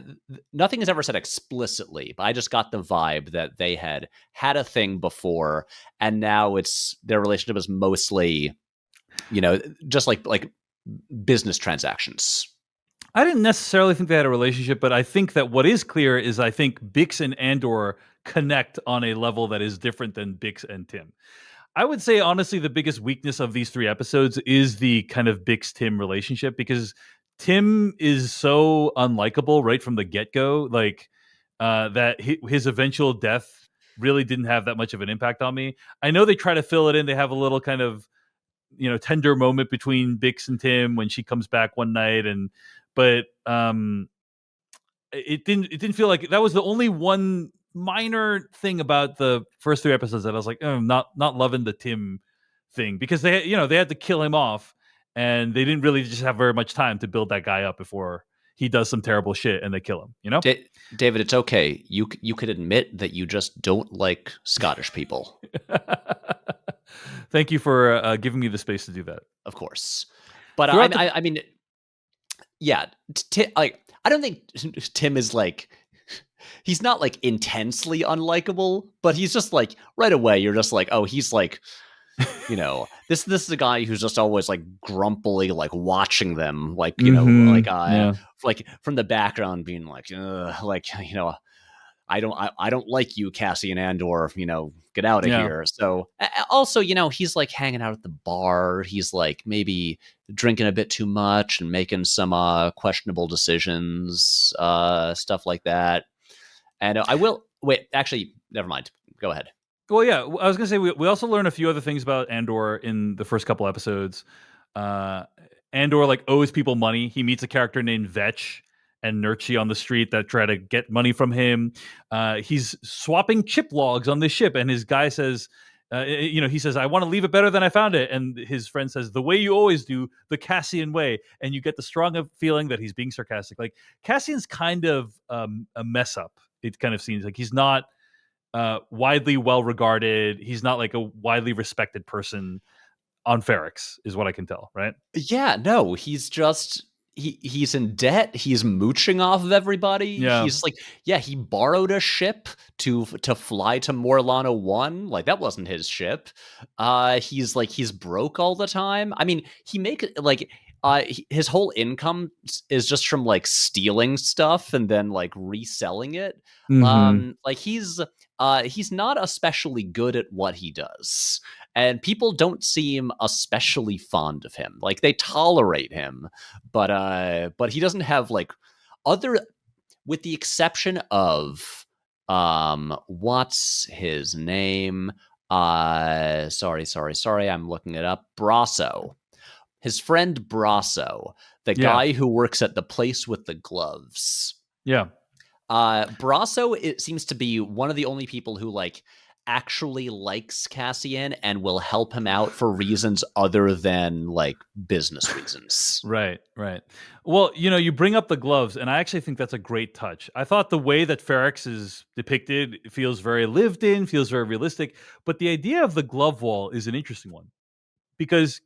nothing is ever said explicitly, but I just got the vibe that they had a thing before, and now it's their relationship is mostly, just like business transactions. I didn't necessarily think they had a relationship, but I think that what is clear is I think Bix and Andor connect on a level that is different than Bix and Tim. I would say, honestly, the biggest weakness of these 3 episodes is the kind of Bix-Tim relationship, because Tim is so unlikable right from the get-go, like, that his eventual death really didn't have that much of an impact on me. I know they try to fill it in. They have a little kind of, tender moment between Bix and Tim when she comes back one night, but it didn't feel like that was the only one minor thing about the first 3 episodes that I was like, oh, not loving the Tim thing, because they had to kill him off, and they didn't really just have very much time to build that guy up before he does some terrible shit and they kill him. David, it's okay. You could admit that you just don't like Scottish people. Thank you for giving me the space to do that. Of course, but I mean, yeah, like I don't think Tim is like, he's not like intensely unlikable, but he's just like right away you're just like, oh, he's like, this is a guy who's just always like grumpily like watching them, like like from the background being like I don't like you, Cassian Andor, get out of here. So also, he's like hanging out at the bar. He's like maybe drinking a bit too much and making some questionable decisions, stuff like that. And I will wait. Actually, never mind. Go ahead. Well, yeah, I was gonna say we also learn a few other things about Andor in the first couple episodes. Andor like owes people money. He meets a character named Vetch and Nurchi on the street that try to get money from him. He's swapping chip logs on this ship, and his guy says, he says, I want to leave it better than I found it. And his friend says, the way you always do, the Cassian way. And you get the strong feeling that he's being sarcastic. Like, Cassian's kind of a mess up. It kind of seems like he's not widely well regarded. He's not like a widely respected person on Ferrix, is what I can tell, right? Yeah, no, he's just he's in debt. He's mooching off of everybody. Yeah. He's like, he borrowed a ship to fly to Morlana 1. Like, that wasn't his ship. He's broke all the time. I mean, his whole income is just from like stealing stuff and then like reselling it. Mm-hmm. Like he's not especially good at what he does. And people don't seem especially fond of him. Like, they tolerate him, but he doesn't have like with the exception of what's his name? Sorry, I'm looking it up. Brasso. His friend Brasso, the guy who works at the place with the gloves. Yeah. Brasso, it seems to be one of the only people who like actually likes Cassian and will help him out for reasons other than like business reasons. Right. Well, you bring up the gloves, and I actually think that's a great touch. I thought the way that Ferrix is depicted feels very lived in, feels very realistic, but the idea of the glove wall is an interesting one, because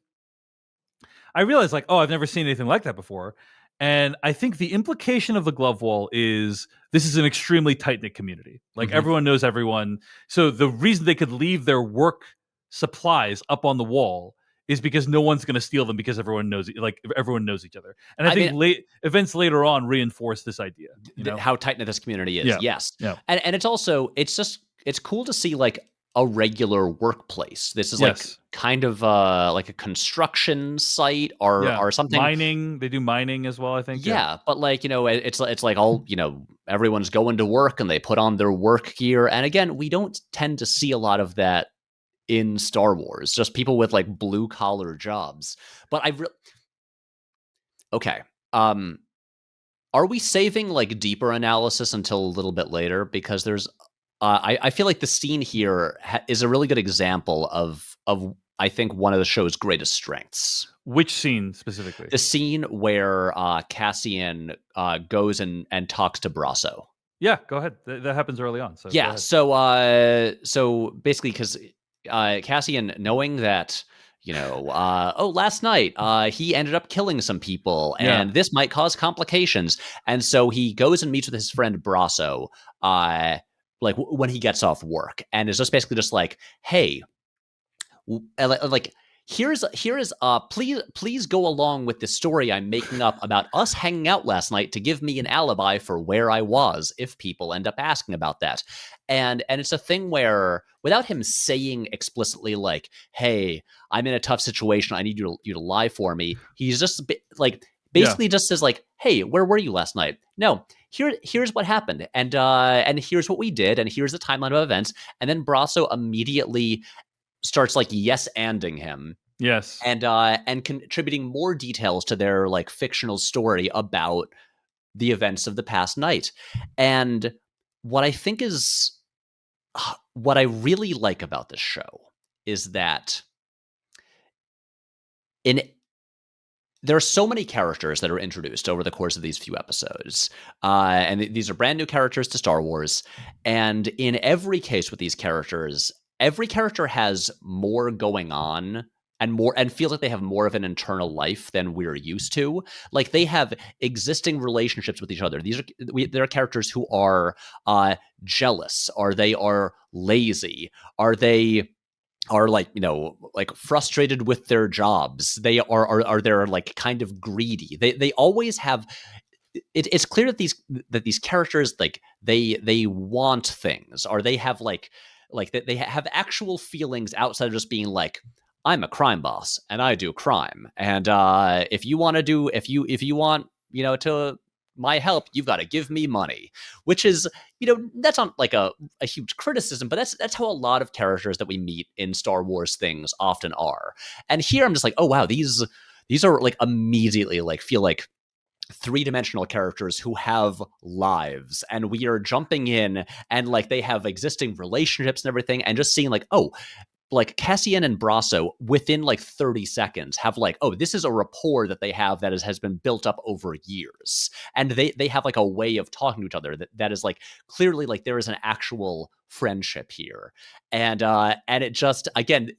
I realized like, oh, I've never seen anything like that before. And I think the implication of the glove wall is this is an extremely tight-knit community. Like, everyone knows everyone. So the reason they could leave their work supplies up on the wall is because no one's going to steal them, because everyone knows each other. And I think events later on reinforce this idea. How tight-knit this community is. Yeah. Yes. Yeah. And it's also, it's cool to see like a regular workplace. This is like kind of like a construction site or something. Mining, they do mining as well, I think. Yeah, but like, it's like all, everyone's going to work and they put on their work gear. And again, we don't tend to see a lot of that in Star Wars, just people with like blue collar jobs. But okay. Are we saving like deeper analysis until a little bit later? Because there's I feel like the scene here is a really good example of I think one of the show's greatest strengths. Which scene specifically? The scene where Cassian goes and talks to Brasso. Yeah, go ahead. That happens early on. So Yeah. So basically, because Cassian, knowing that, last night he ended up killing some people, and this might cause complications, and so he goes and meets with his friend Brasso, when he gets off work, and is just basically just like, hey, like. Here is please go along with the story I'm making up about us hanging out last night to give me an alibi for where I was if people end up asking about that. And it's a thing where, without him saying explicitly like, hey, I'm in a tough situation, I need you to lie for me, he's just basically just says like, hey, where were you last night? No, here's what happened, and here's what we did, and here's the timeline of events. And then Brasso immediately starts like yes-anding him. Yes. And contributing more details to their like fictional story about the events of the past night. And what I think is what I really like about this show is that there are so many characters that are introduced over the course of these few episodes. And these are brand new characters to Star Wars. And in every case with these characters, every character has more going on and feels like they have more of an internal life than we're used to. Like, they have existing relationships with each other. There are characters who are jealous, or they are lazy, or they are like frustrated with their jobs. They are they're like kind of greedy. They always have. It's clear that these characters, like, they want things, or they have like that they have actual feelings outside of just being like, I'm a crime boss and I do crime, and if you want to my help, you've got to give me money. Which is, that's not like a huge criticism, but that's how a lot of characters that we meet in Star Wars things often are. And here I'm just like, oh wow, these are like immediately like feel like three-dimensional characters who have lives, and we are jumping in, and like they have existing relationships and everything, and just seeing like, oh, like Cassian and Brasso within like 30 seconds have like, oh, this is a rapport that they have that has been built up over years. And they have like a way of talking to each other that is like clearly like there is an actual friendship here. And it just, again,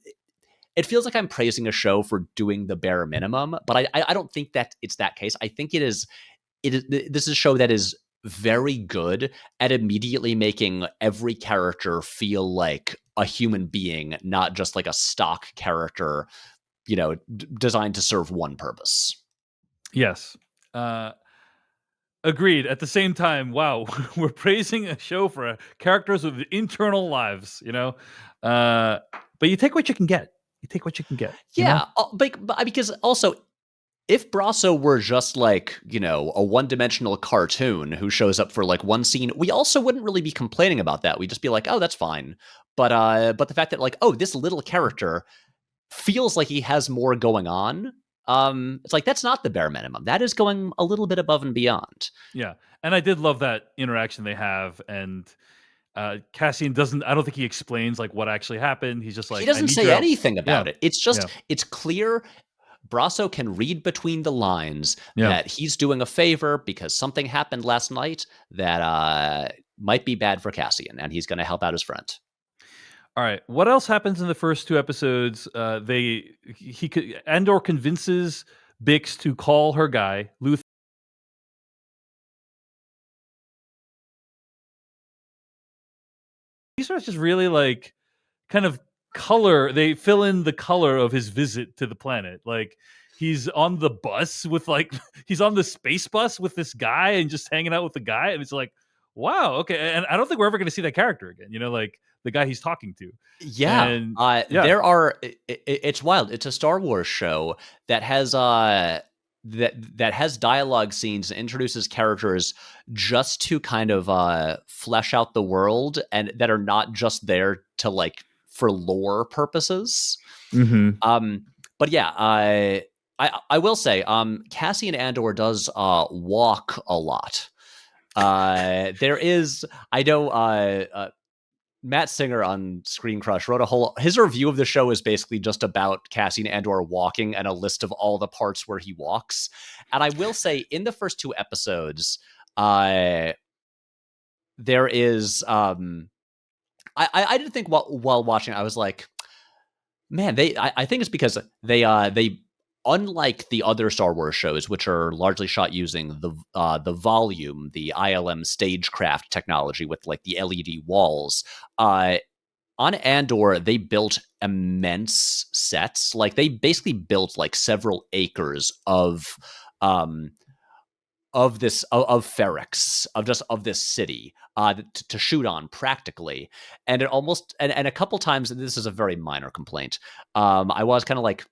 it feels like I'm praising a show for doing the bare minimum, but I don't think that it's that case. I think this is a show that is very good at immediately making every character feel like a human being, not just like a stock character, designed to serve one purpose. Yes. Agreed. At the same time, wow, we're praising a show for characters with internal lives, but you take what you can get. Yeah, but because also, if Brasso were just like, a one-dimensional cartoon who shows up for like one scene, we also wouldn't really be complaining about that. We'd just be like, oh, that's fine. But the fact that like, oh, this little character feels like he has more going on, it's like, that's not the bare minimum. That is going a little bit above and beyond. Yeah, and I did love that interaction they have, and Cassian I don't think he explains like what actually happened. He's just like, he doesn't say anything about it. It's just, it's clear Brasso can read between the lines that he's doing a favor because something happened last night that might be bad for Cassian, and he's going to help out his friend. All right. What else happens in the first two episodes? Andor convinces Bix to call her guy, Luther. He starts just really like kind of they fill in the color of his visit to the planet. Like, he's on the bus with he's on the space bus with this guy and just hanging out with the guy. And it's like, wow, okay. And I don't think we're ever going to see that character again, like the guy he's talking to. Yeah. And, there are, it's wild. It's a Star Wars show that has, that has dialogue scenes and introduces characters just to kind of flesh out the world, and that are not just there to like for lore purposes. Mm-hmm. But yeah, I will say, Cassian Andor does walk a lot. There is, I know, Matt Singer on Screen Crush wrote his review of the show is basically just about Cassian Andor walking and a list of all the parts where he walks. And I will say, in the first 2 episodes, there is, I didn't think while watching, I was like, man, I think it's because they unlike the other Star Wars shows, which are largely shot using the volume, the ILM stagecraft technology with like the LED walls, on Andor, they built immense sets. Like they basically built like several acres of Ferrix, of this city, to shoot on practically. And it almost and a couple times, and this is a very minor complaint, I was kind of like,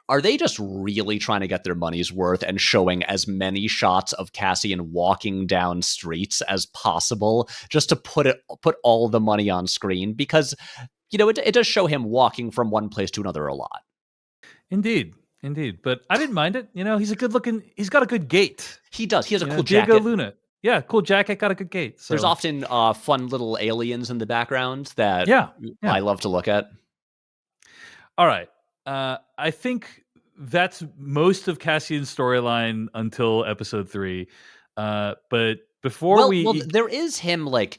are they just really trying to get their money's worth and showing as many shots of Cassian walking down streets as possible just to put all the money on screen? Because, it does show him walking from one place to another a lot. Indeed. But I didn't mind it. He's he's got a good gait. He does. He has a cool Diego jacket. Luna. Yeah, cool jacket, got a good gait. So. There's often fun little aliens in the background that I love to look at. All right. I think that's most of Cassian's storyline until episode 3. But before there is him, like,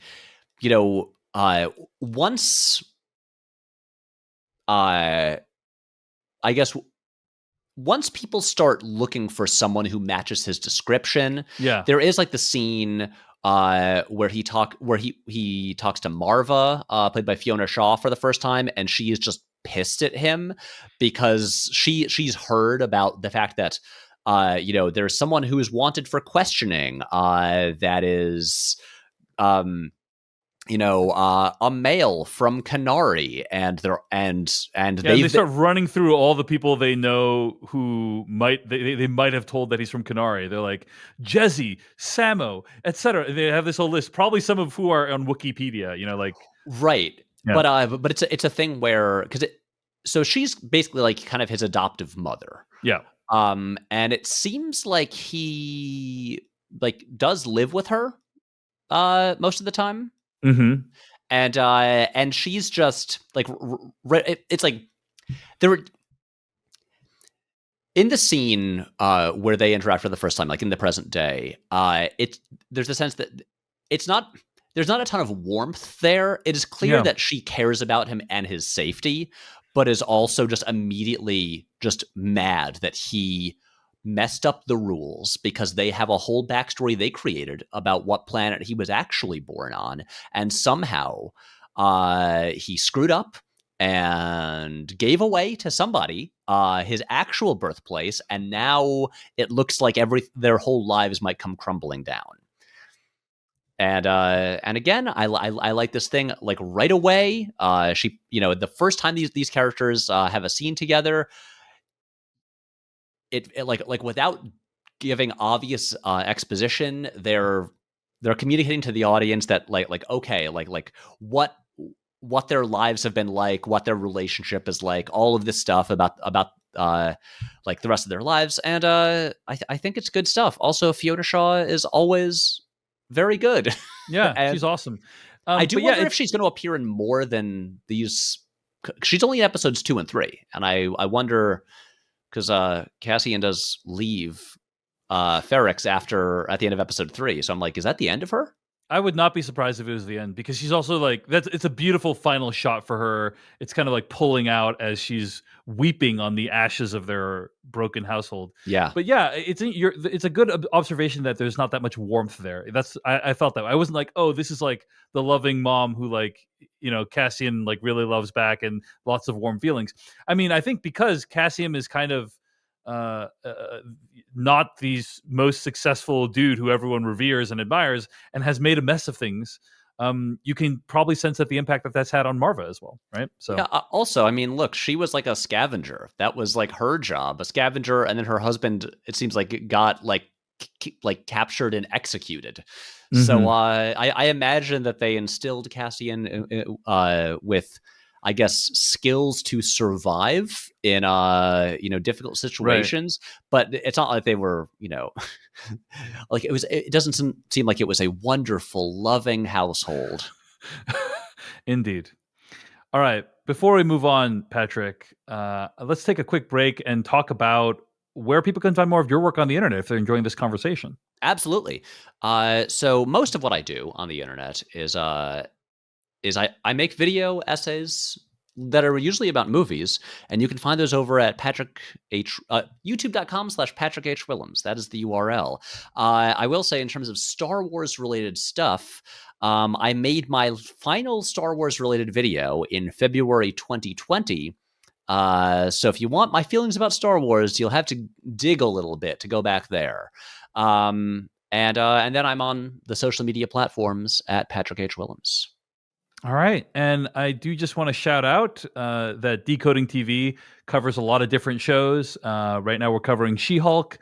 once, I guess, once people start looking for someone who matches his description, there is like the scene where he talks to Marva, played by Fiona Shaw, for the first time, and she is just pissed at him because she's heard about the fact that there's someone who is wanted for questioning that is a male from Canary, and they start running through all the people they know who they might have told that he's from Canary. They're like Jezzy, Samo, etc. They have this whole list, probably some of who are on Wikipedia. Right. Yeah. But it's a thing where, so she's basically like kind of his adoptive mother. Yeah. And it seems like he like does live with her most of the time. Mm-hmm. And she's just like, it's like there in the scene where they interact for the first time, like in the present day, there's a sense that there's not a ton of warmth there. It is clear that she cares about him and his safety, but is also just immediately just mad that he messed up the rules because they have a whole backstory they created about what planet he was actually born on. And somehow he screwed up and gave away to somebody his actual birthplace. And now it looks like their whole lives might come crumbling down. And again, I like this thing like right away. She, the first time these characters have a scene together, it like without giving obvious exposition, they're communicating to the audience that okay, like what their lives have been like, what their relationship is like, all of this stuff about like the rest of their lives. And I think it's good stuff. Also, Fiona Shaw is always very good. Yeah, she's awesome. I do wonder if she's going to appear in more than these. She's only in episodes 2 and 3, and I wonder, because Cassian does leave Ferrix at the end of episode 3. So I'm like, is that the end of her? I would not be surprised if it was the end, because she's also like, it's a beautiful final shot for her. It's kind of like pulling out as she's weeping on the ashes of their broken household. Yeah. But yeah, it's a good observation that there's not that much warmth there. I felt that way. I wasn't like, oh, this is like the loving mom who like, Cassian like really loves back and lots of warm feelings. I mean, I think because Cassian is kind of not the most successful dude who everyone reveres and admires, and has made a mess of things, you can probably sense that the impact that's had on Marva as well, right? So yeah, also, I mean, look, she was like a scavenger. That was like her job, a scavenger, and then her husband, it seems like, got like captured and executed. Mm-hmm. So I imagine that they instilled Cassian with, I guess, skills to survive in difficult situations, right. But it's not like they were, like it doesn't seem like it was a wonderful, loving household. Indeed. All right. Before we move on, Patrick, let's take a quick break and talk about where people can find more of your work on the internet if they're enjoying this conversation. Absolutely. So most of what I do on the internet is I make video essays that are usually about movies, and you can find those over at youtube.com/Patrick H. Willems. That is the URL. I will say, in terms of Star Wars related stuff, I made my final Star Wars related video in February 2020. So if you want my feelings about Star Wars, you'll have to dig a little bit to go back there. And then I'm on the social media platforms at Patrick H. Willems. All right. And I do just want to shout out that Decoding TV covers a lot of different shows. Right now we're covering She-Hulk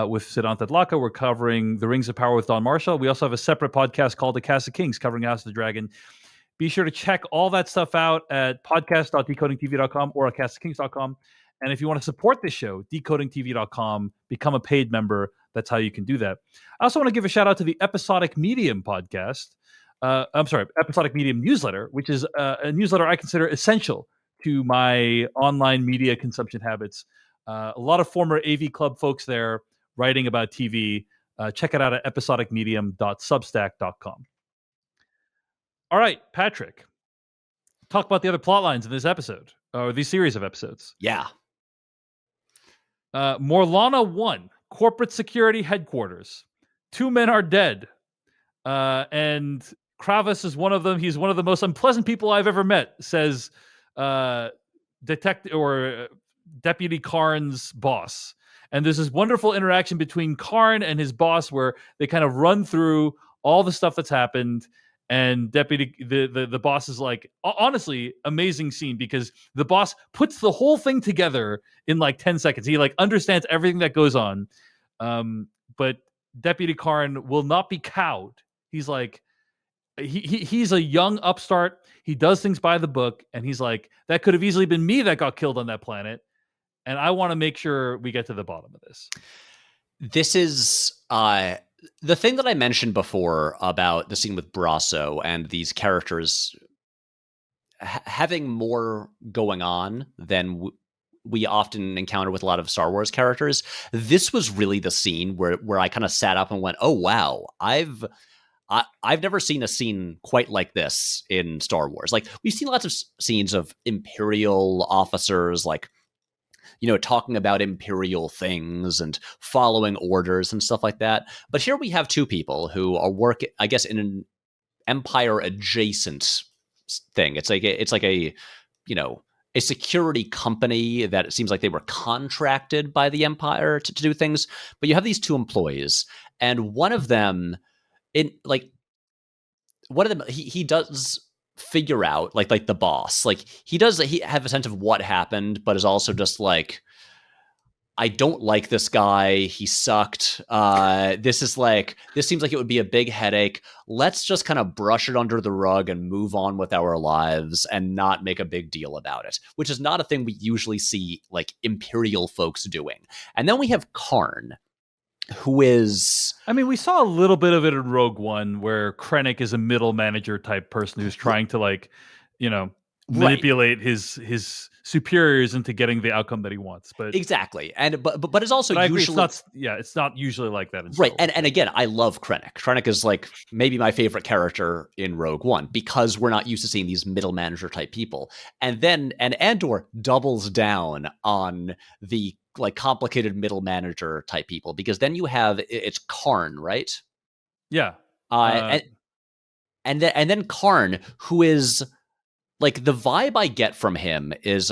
with Siddhant Adlaka. We're covering The Rings of Power with Don Marshall. We also have a separate podcast called The Kassa Kings covering House of the Dragon. Be sure to check all that stuff out at podcast.decodingtv.com or at kassakings.com. And if you want to support this show, decodingtv.com, become a paid member. That's how you can do that. I also want to give a shout out to the Episodic Medium podcast. Episodic Medium newsletter, which is a newsletter I consider essential to my online media consumption habits. A lot of former AV Club folks there writing about TV. Check it out at episodicmedium.substack.com. All right, Patrick, talk about the other plot lines in this episode, or these series of episodes. Yeah. Morlana 1, corporate security headquarters. 2 men are dead. And Kravis is one of them. He's one of the most unpleasant people I've ever met, says Deputy Karn's boss. And there's this wonderful interaction between Karn and his boss where they kind of run through all the stuff that's happened. And the boss is like, honestly, amazing scene, because the boss puts the whole thing together in like 10 seconds. He like understands everything that goes on. But Deputy Karn will not be cowed. He's like, he's a young upstart. He does things by the book. And he's like, that could have easily been me that got killed on that planet. And I want to make sure we get to the bottom of this. This is the thing that I mentioned before about the scene with Brasso and these characters having more going on than we often encounter with a lot of Star Wars characters. This was really the scene where I kind of sat up and went, oh, wow, I've never seen a scene quite like this in Star Wars. Like, we've seen lots of scenes of Imperial officers, like, talking about Imperial things and following orders and stuff like that. But here we have two people who are working, I guess, in an Empire adjacent thing. It's like a security company that it seems like they were contracted by the Empire to do things. But you have these two employees, and one of them, he does figure out, like the boss, like he have a sense of what happened, but is also just like, I don't like this guy. He sucked. This seems like it would be a big headache. Let's just kind of brush it under the rug and move on with our lives and not make a big deal about it, which is not a thing we usually see like Imperial folks doing. And then we have Karn, who is... I mean, we saw a little bit of it in Rogue One, where Krennic is a middle manager type person who's trying to manipulate his superiors into getting the outcome that he wants. But exactly, and but it's also usually it's not usually like that in right. And again, I love Krennic. Krennic is like maybe my favorite character in Rogue One, because we're not used to seeing these middle manager type people. And Andor doubles down on the like complicated middle manager type people, because then you have, it's Karn, right? Yeah. And then Karn, who is like, the vibe I get from him is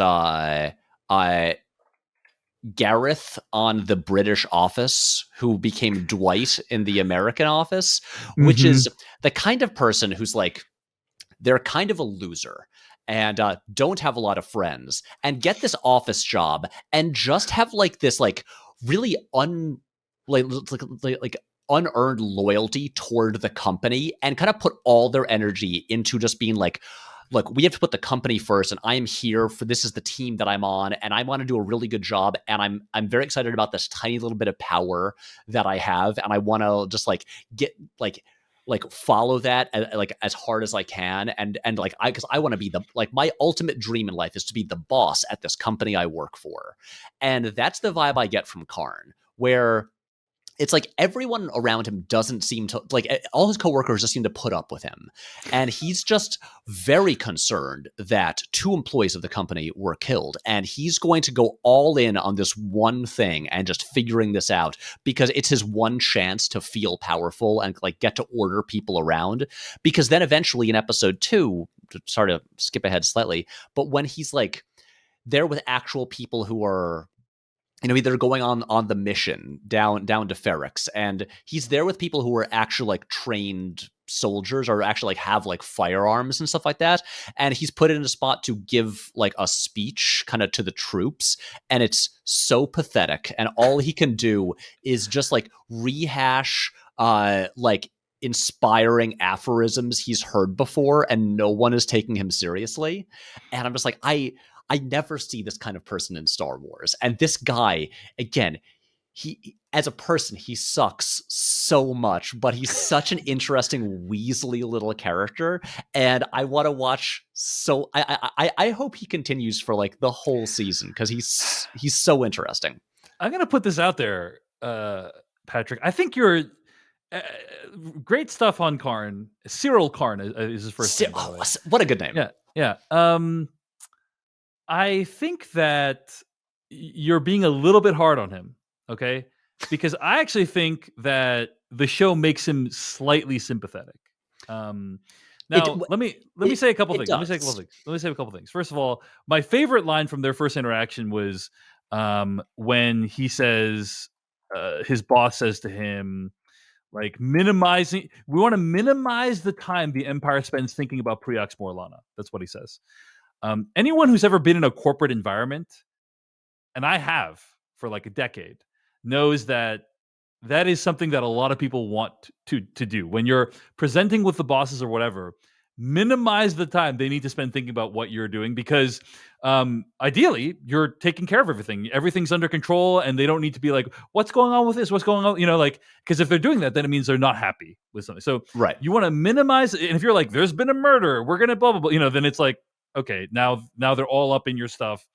Gareth on the British Office, who became Dwight in the American Office, which is the kind of person who's like, they're kind of a loser and don't have a lot of friends, and get this office job and just have like this like really unearned loyalty toward the company, and kind of put all their energy into just being like, look, we have to put the company first, and I am here for, this is the team that I'm on, and I want to do a really good job, and I'm very excited about this tiny little bit of power that I have, and I want to just like get like like follow that like as hard as I can, and like because I want to be my ultimate dream in life is to be the boss at this company I work for, and that's the vibe I get from Karn, where it's like everyone around him doesn't seem to like, all his coworkers just seem to put up with him. And he's just very concerned that 2 employees of the company were killed. And he's going to go all in on this one thing and just figuring this out because it's his one chance to feel powerful and like get to order people around. Because then eventually in episode 2, sorry to skip ahead slightly, but when he's like there with actual people who are, you know, either going on the mission down to Ferrix, and he's there with people who are actually like trained soldiers or actually like have like firearms and stuff like that, and he's put in a spot to give like a speech kind of to the troops, and it's so pathetic, and all he can do is just like rehash like inspiring aphorisms he's heard before, and no one is taking him seriously. And I'm just like, I never see this kind of person in Star Wars. And this guy, again, he as a person, he sucks so much, but he's such an interesting Weasley little character. And I want to watch. So I hope he continues for like the whole season because he's so interesting. I'm gonna put this out there, Patrick. I think you're great stuff on Karn. Cyril Karn is his first name. By the way. What a good name. Yeah. I think that you're being a little bit hard on him, okay? Because I actually think that the show makes him slightly sympathetic. Now, let me say a couple things. Let me say a couple things. First of all, my favorite line from their first interaction was when he says, his boss says to him, like, we want to minimize the time the Empire spends thinking about Preox Morlana. That's what he says. Anyone who's ever been in a corporate environment, and I have for like a decade, knows that is something that a lot of people want to do. When you're presenting with the bosses or whatever, minimize the time they need to spend thinking about what you're doing, because ideally you're taking care of everything. Everything's under control, and they don't need to be like, what's going on with this? What's going on? You know, like, because if they're doing that, then it means they're not happy with something. So right. You want to minimize, and if you're like, there's been a murder, we're going to blah, blah, blah, you know, then it's like, okay, now they're all up in your stuff.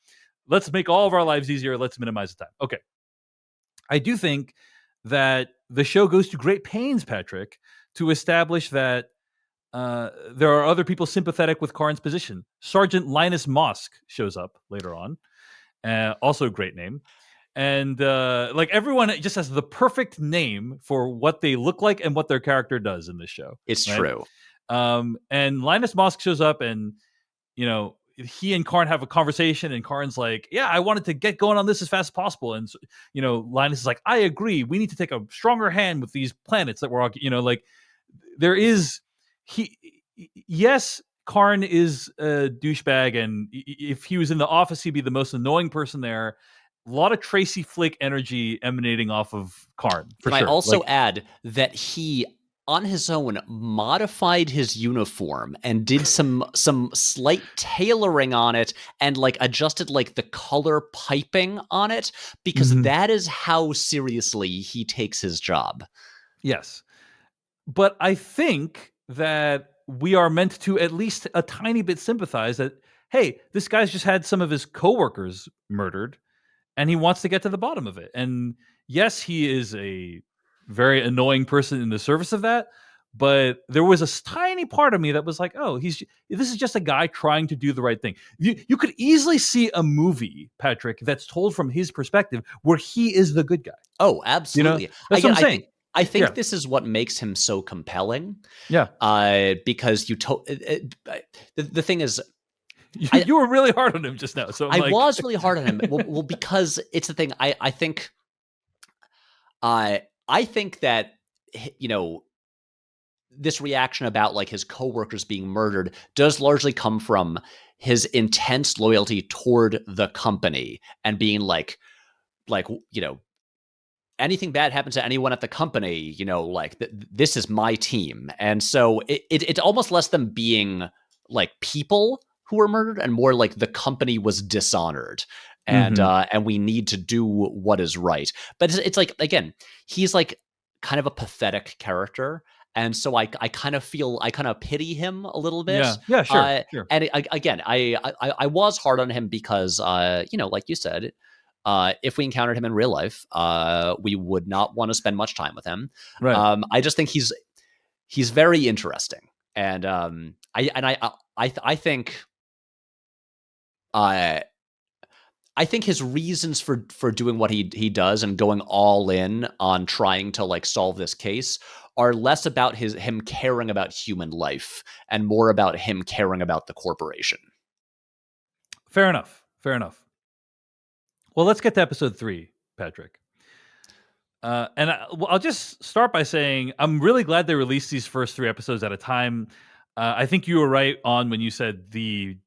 Let's make all of our lives easier. Let's minimize the time. Okay. I do think that the show goes to great pains, Patrick, to establish that there are other people sympathetic with Karn's position. Sergeant Linus Mosk shows up later on. Also a great name. And like, everyone just has the perfect name for what they look like and what their character does in this show. It's right? true. And Linus Mosk shows up, and you know, he and Karn have a conversation, and Karn's like, yeah, I wanted to get going on this as fast as possible. And, you know, Linus is like, I agree. We need to take a stronger hand with these planets that we're all, you know, like, there is, yes, Karn is a douchebag. And if he was in the office, he'd be the most annoying person there. A lot of Tracy Flick energy emanating off of Karn. Can I also add that he, on his own, modified his uniform and did some slight tailoring on it, and like adjusted like the color piping on it, because that is how seriously he takes his job. Yes. But I think that we are meant to at least a tiny bit sympathize that, hey, this guy's just had some of his coworkers murdered, and he wants to get to the bottom of it. And yes, he is a very annoying person in the service of that, but there was a tiny part of me that was like, oh, this is just a guy trying to do the right thing. You could easily see a movie, Patrick, that's told from his perspective where he is the good guy. Oh, absolutely. You know? That's what I'm saying. I think this is what makes him so compelling. Yeah. Because the thing is, you were really hard on him just now. So I was really hard on him. Well, because it's the thing. I think that, you know, this reaction about like his coworkers being murdered does largely come from his intense loyalty toward the company, and being like, you know, anything bad happens to anyone at the company, you know, like this is my team. And so it's almost less them being like people who were murdered, and more like the company was dishonored. And we need to do what is right. But it's like, again, he's like kind of a pathetic character. And so I kind of pity him a little bit. Yeah, sure. And again, I was hard on him because, like you said, if we encountered him in real life, we would not want to spend much time with him. Right. I just think he's very interesting, and I think I think his reasons for doing what he does and going all in on trying to like solve this case are less about him caring about human life and more about him caring about the corporation. Fair enough. Well, let's get to episode 3, Patrick. I'll just start by saying I'm really glad they released these first 3 episodes at a time. I think you were right on when you said the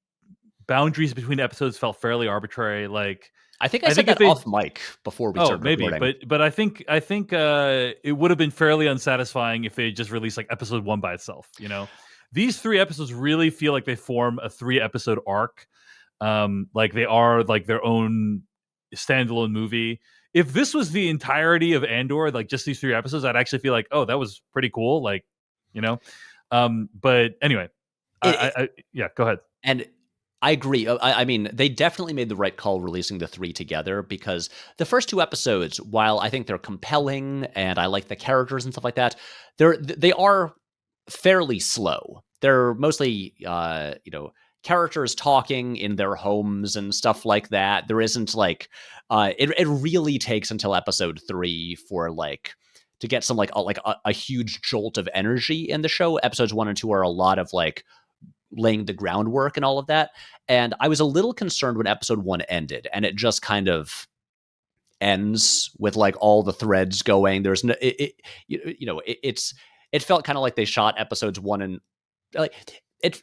boundaries between episodes felt fairly arbitrary. Like, I think I said that off mic before we started recording. Maybe, but I think it would have been fairly unsatisfying if they just released like episode 1 by itself. These 3 episodes really feel like they form a 3-episode arc. Like they are like their own standalone movie. If this was the entirety of Andor, like just these 3 episodes, I'd actually feel like, oh, that was pretty cool. Like, but anyway, yeah, go ahead. And I agree. I mean, they definitely made the right call releasing the 3 together, because the first 2 episodes, while I think they're compelling and I like the characters and stuff like that, they are fairly slow. They're mostly, characters talking in their homes and stuff like that. There isn't like, it really takes until episode 3 for like to get some like a huge jolt of energy in the show. Episodes 1 and 2 are a lot of like laying the groundwork and all of that. And I was a little concerned when episode 1 ended and it just kind of ends with like all the threads going. There's no, it felt kind of like they shot episodes 1 and like it.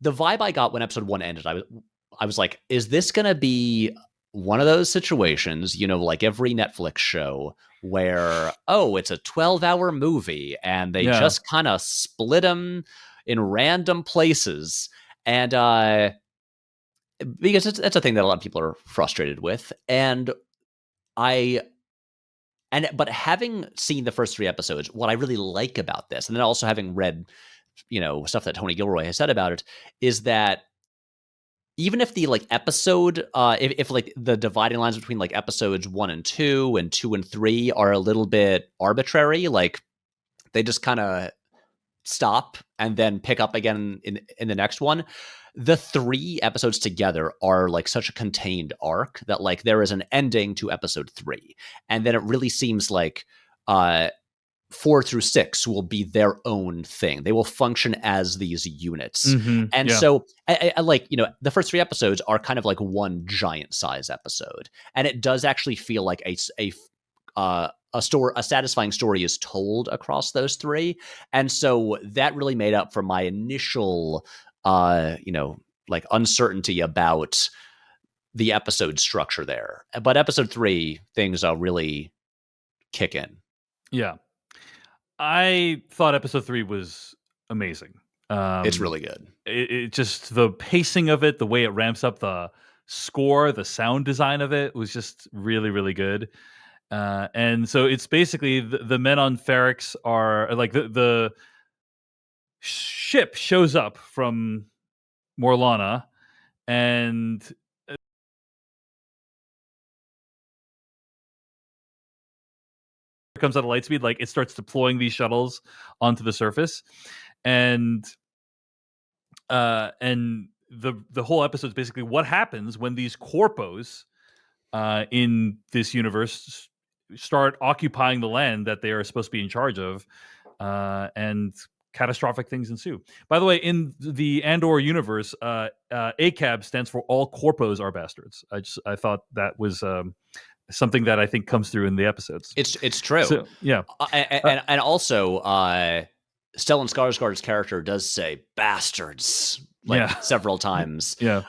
The vibe I got when episode 1 ended, I was like, is this going to be one of those situations, like every Netflix show where, oh, it's a 12-hour movie and they just kind of split them in random places. And because that's a thing that a lot of people are frustrated with. But having seen the first 3 episodes, what I really like about this, and then also having read, stuff that Tony Gilroy has said about it, is that even if the like episode, if like the dividing lines between like episodes 1 and 2 and 2 and 3 are a little bit arbitrary, like they just kind of stop and then pick up again in the next one, the 3 episodes together are like such a contained arc that like there is an ending to episode 3, and then it really seems like 4 through 6 will be their own thing. They will function as these units. And so I like, the first 3 episodes are kind of like one giant size episode. And it does actually feel like a satisfying story is told across those 3. And so that really made up for my initial, like uncertainty about the episode structure there. But episode 3, things really kick in. Yeah. I thought episode 3 was amazing. It's really good. It just, the pacing of it, the way it ramps up, the score, the sound design of it was just really, really good. And so it's basically the men on Ferrix are like the ship shows up from Morlana and comes out of Lightspeed, like it starts deploying these shuttles onto the surface, and the whole episode is basically what happens when these corpos in this universe start occupying the land that they are supposed to be in charge of, and catastrophic things ensue. By the way, in the Andor universe, ACAB stands for all corpos are bastards. I thought that was something that I think comes through in the episodes. It's true. So, yeah. And also, Stellan Skarsgård's character does say bastards several times. Yeah.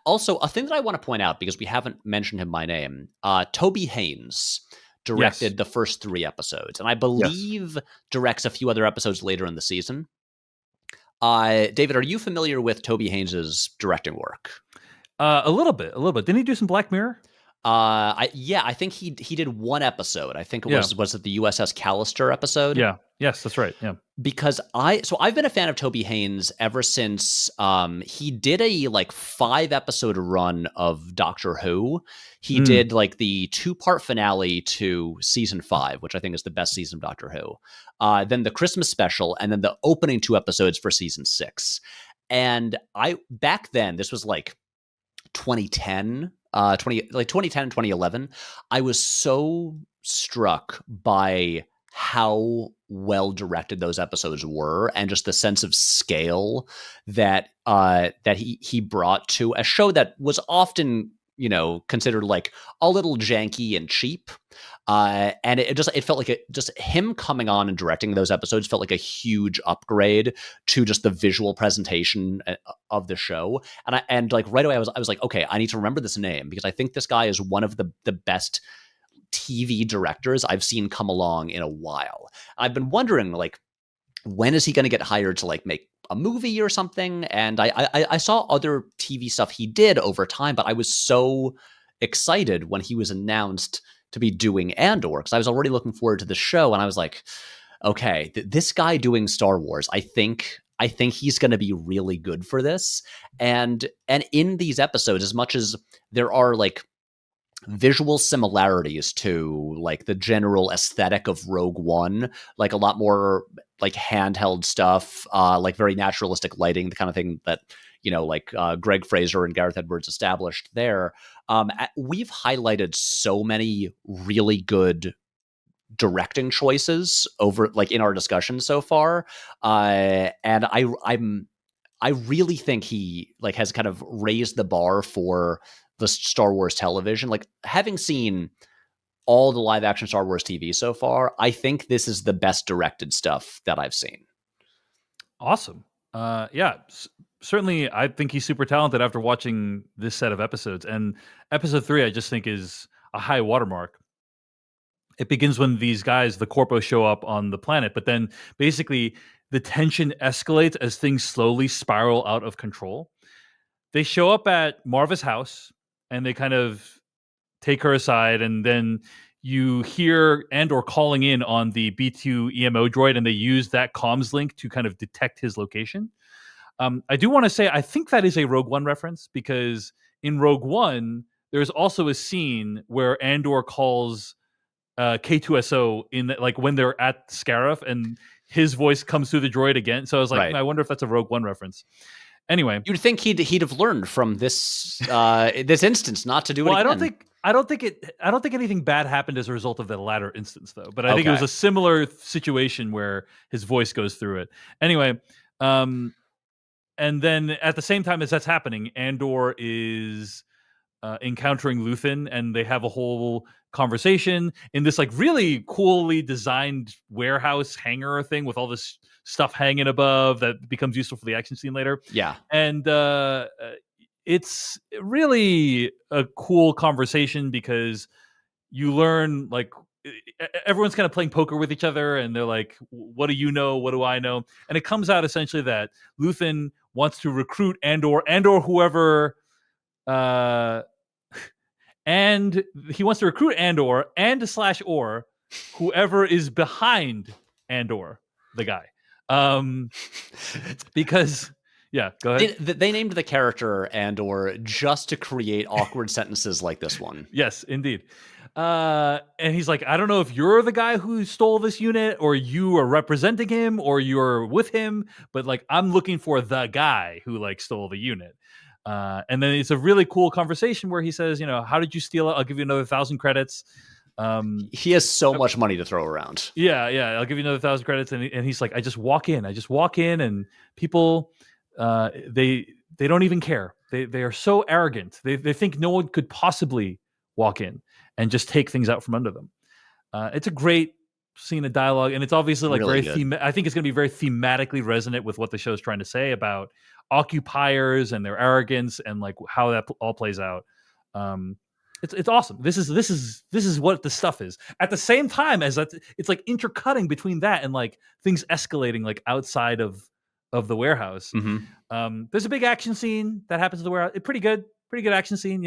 Also, a thing that I want to point out, because we haven't mentioned him by name, Toby Haynes directed the first 3 episodes, and I believe directs a few other episodes later in the season. David, are you familiar with Toby Haynes' directing work? A little bit. Didn't he do some Black Mirror? I think he did one episode. I think it was it the USS Callister episode? Yeah. Yes, that's right. Yeah. Because I've been a fan of Toby Haynes ever since he did a like 5-episode run of Doctor Who. He did like the 2-part finale to season 5, which I think is the best season of Doctor Who. Then the Christmas special, and then the opening 2 episodes for season 6. And back then, this was like 2010, 2010 and 2011, I was so struck by how well directed those episodes were, and just the sense of scale that he brought to a show that was often, considered like a little janky and cheap. And it felt like just him coming on and directing those episodes felt like a huge upgrade to just the visual presentation of the show. And like right away, I was like, okay, I need to remember this name, because I think this guy is one of the best TV directors I've seen come along in a while. I've been wondering, like, when is he going to get hired to like make a movie or something? And I saw other TV stuff he did over time, but I was so excited when he was announced to be doing Andor, because I was already looking forward to the show, and I was like, okay, this guy doing Star Wars, I think he's going to be really good for this. And in these episodes, as much as there are like visual similarities to like the general aesthetic of Rogue One, like a lot more like handheld stuff, like very naturalistic lighting, the kind of thing that like Greg Fraser and Gareth Edwards established there. We've highlighted so many really good directing choices over like in our discussion so far, and I really think he like has kind of raised the bar for the Star Wars television. Like, having seen all the live action Star Wars TV so far, I think this is the best directed stuff that I've seen. Awesome. Certainly I think he's super talented after watching this set of episodes. And episode 3, I just think, is a high watermark. It begins when these guys, the Corpo, show up on the planet, but then basically the tension escalates as things slowly spiral out of control. They show up at Marva's house, and they kind of take her aside, and then you hear Andor calling in on the B2 EMO droid, and they use that comms link to kind of detect his location. I do want to say, I think that is a Rogue One reference, because in Rogue One, there's also a scene where Andor calls K2SO like when they're at Scarif, and his voice comes through the droid again. So I was like, right. I wonder if that's a Rogue One reference. Anyway, you'd think he'd have learned from this this instance not to do it again. I don't think anything bad happened as a result of the latter instance, though. But I think it was a similar situation where his voice goes through it. Anyway, and then at the same time as that's happening, Andor is encountering Luthen, and they have a whole conversation in this like really coolly designed warehouse hangar thing with all this stuff hanging above that becomes useful for the action scene later. Yeah. And it's really a cool conversation, because you learn, like, everyone's kind of playing poker with each other, and they're like, what do you know? What do I know? And it comes out essentially that Luthen wants to recruit Andor, whoever, and he wants to recruit Andor and /or whoever is behind Andor, the guy. Because yeah, go ahead. They named the character Andor just to create awkward sentences like this one. Yes, indeed. And he's like, I don't know if you're the guy who stole this unit, or you are representing him, or you're with him, but like, I'm looking for the guy who like stole the unit. And then it's a really cool conversation where he says, how did you steal it? I'll give you another 1,000 credits. He has so much money to throw around. Yeah. I'll give you another 1,000 credits. And he's like, I just walk in, and people, they don't even care. They are so arrogant. They think no one could possibly walk in and just take things out from under them. It's a great scene of dialogue, and it's obviously like really I think it's going to be very thematically resonant with what the show is trying to say about occupiers and their arrogance, and like how that all plays out. It's awesome. This is what the stuff is. At the same time as that, it's like intercutting between that and like things escalating like outside of the warehouse. Mm-hmm. There's a big action scene that happens in the warehouse. Pretty good action scene,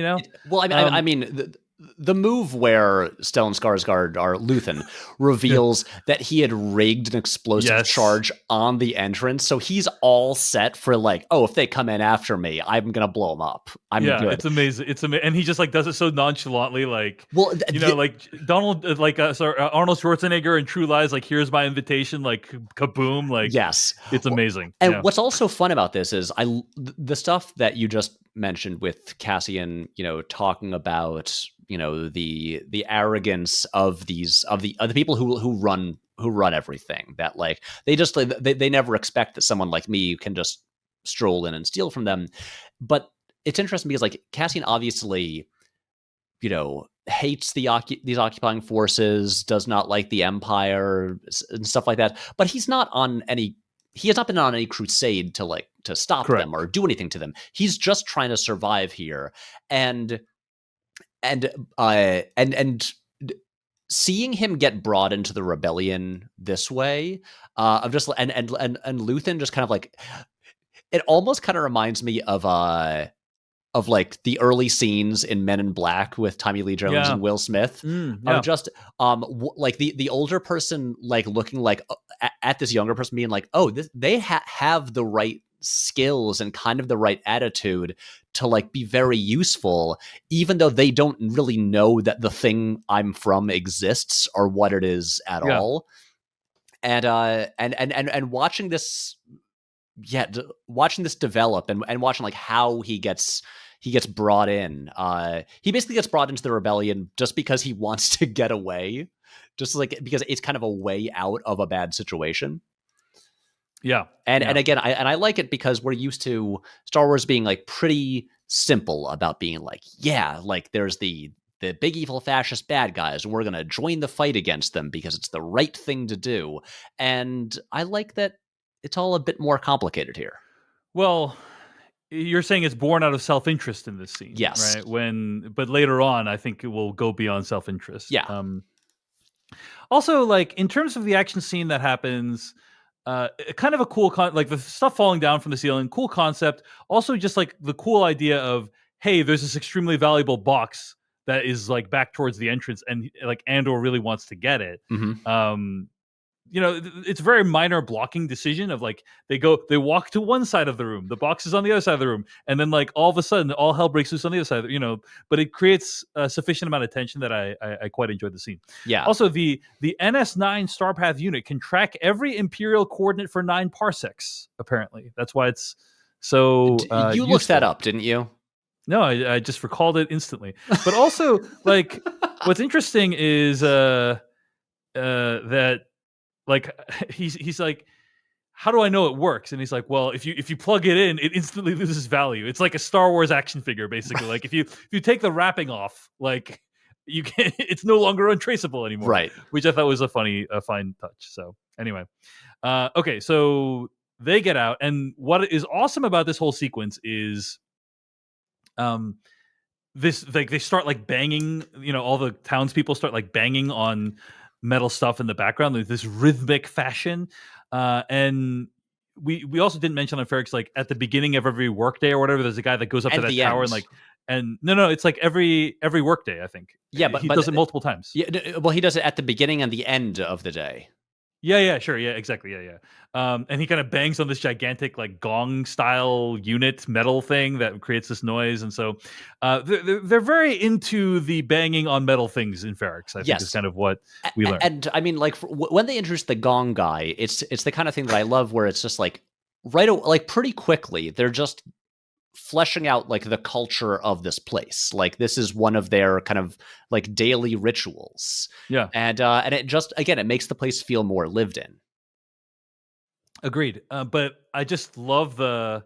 Well, I mean, the move where Stellan Skarsgård, or Luthen, reveals that he had rigged an explosive charge on the entrance, so he's all set for like, oh, if they come in after me, I'm gonna blow them up. I'm good. It's amazing. It's amazing, and he just like does it so nonchalantly, like, well, like Arnold Schwarzenegger in True Lies, like, here's my invitation, like, kaboom, like, yes, it's amazing. And what's also fun about this is the stuff that you just mentioned with Cassian, talking about, the arrogance of the people who run everything, that like they never expect that someone like me can just stroll in and steal from them. But it's interesting because like Cassian obviously, hates these occupying forces, does not like the Empire and stuff like that. But he has not been on any crusade to stop them or do anything to them. He's just trying to survive here, and seeing him get brought into the rebellion this way, of just and Luthen just kind of like, it almost kind of reminds me of like the early scenes in Men in Black with Tommy Lee Jones and Will Smith. Of just like the older person like looking like at this younger person being like, oh, they have the right skills and kind of the right attitude to like be very useful, even though they don't really know that the thing I'm from exists or what it is at all. And watching this, watching this develop and watching like how he gets brought in. He basically gets brought into the rebellion just because he wants to get away, just like because it's kind of a way out of a bad situation. And again, I like it because we're used to Star Wars being like pretty simple about being like, like there's the big evil fascist bad guys, and we're gonna join the fight against them because it's the right thing to do. And I like that it's all a bit more complicated here. Well, you're saying it's born out of self-interest in this scene, yes, right? But later on, I think it will go beyond self-interest. Also, like in terms of the action scene that happens, kind of a cool like the stuff falling down from the ceiling, cool concept. Also, just like the cool idea of, hey, there's this extremely valuable box that is like back towards the entrance, and like Andor really wants to get it. It's a very minor blocking decision of like they walk to one side of the room, the box is on the other side of the room, and then like all of a sudden all hell breaks loose on the other side. But it creates a sufficient amount of tension that I quite enjoyed the scene. Also, the NS9 Starpath unit can track every Imperial coordinate for 9 parsecs. Apparently, that's why it's so. You looked that up, didn't you? No, I just recalled it instantly. But also, like, what's interesting is that. Like he's like, how do I know it works? And he's like, well, if you plug it in, it instantly loses value. It's like a Star Wars action figure, basically. Like if you take the wrapping off, like you can, it's no longer untraceable anymore. Right. Which I thought was a fine touch. So anyway, okay, so they get out, and what is awesome about this whole sequence is, this like they start like banging. All the townspeople start like banging on metal stuff in the background, with this rhythmic fashion, and we also didn't mention on Ferrix, like at the beginning of every workday or whatever, there's a guy that goes up to that tower and no, it's like every workday, I think. But he does it multiple times. Well, he does it at the beginning and the end of the day. Sure, exactly, and he kind of bangs on this gigantic like gong style unit metal thing that creates this noise, and so they're very into the banging on metal things in Ferrix. I think is kind of what we learned. And I mean, like when they introduce the gong guy, it's the kind of thing that I love, where it's just like pretty quickly they're just fleshing out like the culture of this place. Like this is one of their kind of like daily rituals. And it just, again, it makes the place feel more lived in. Agreed. But I just love what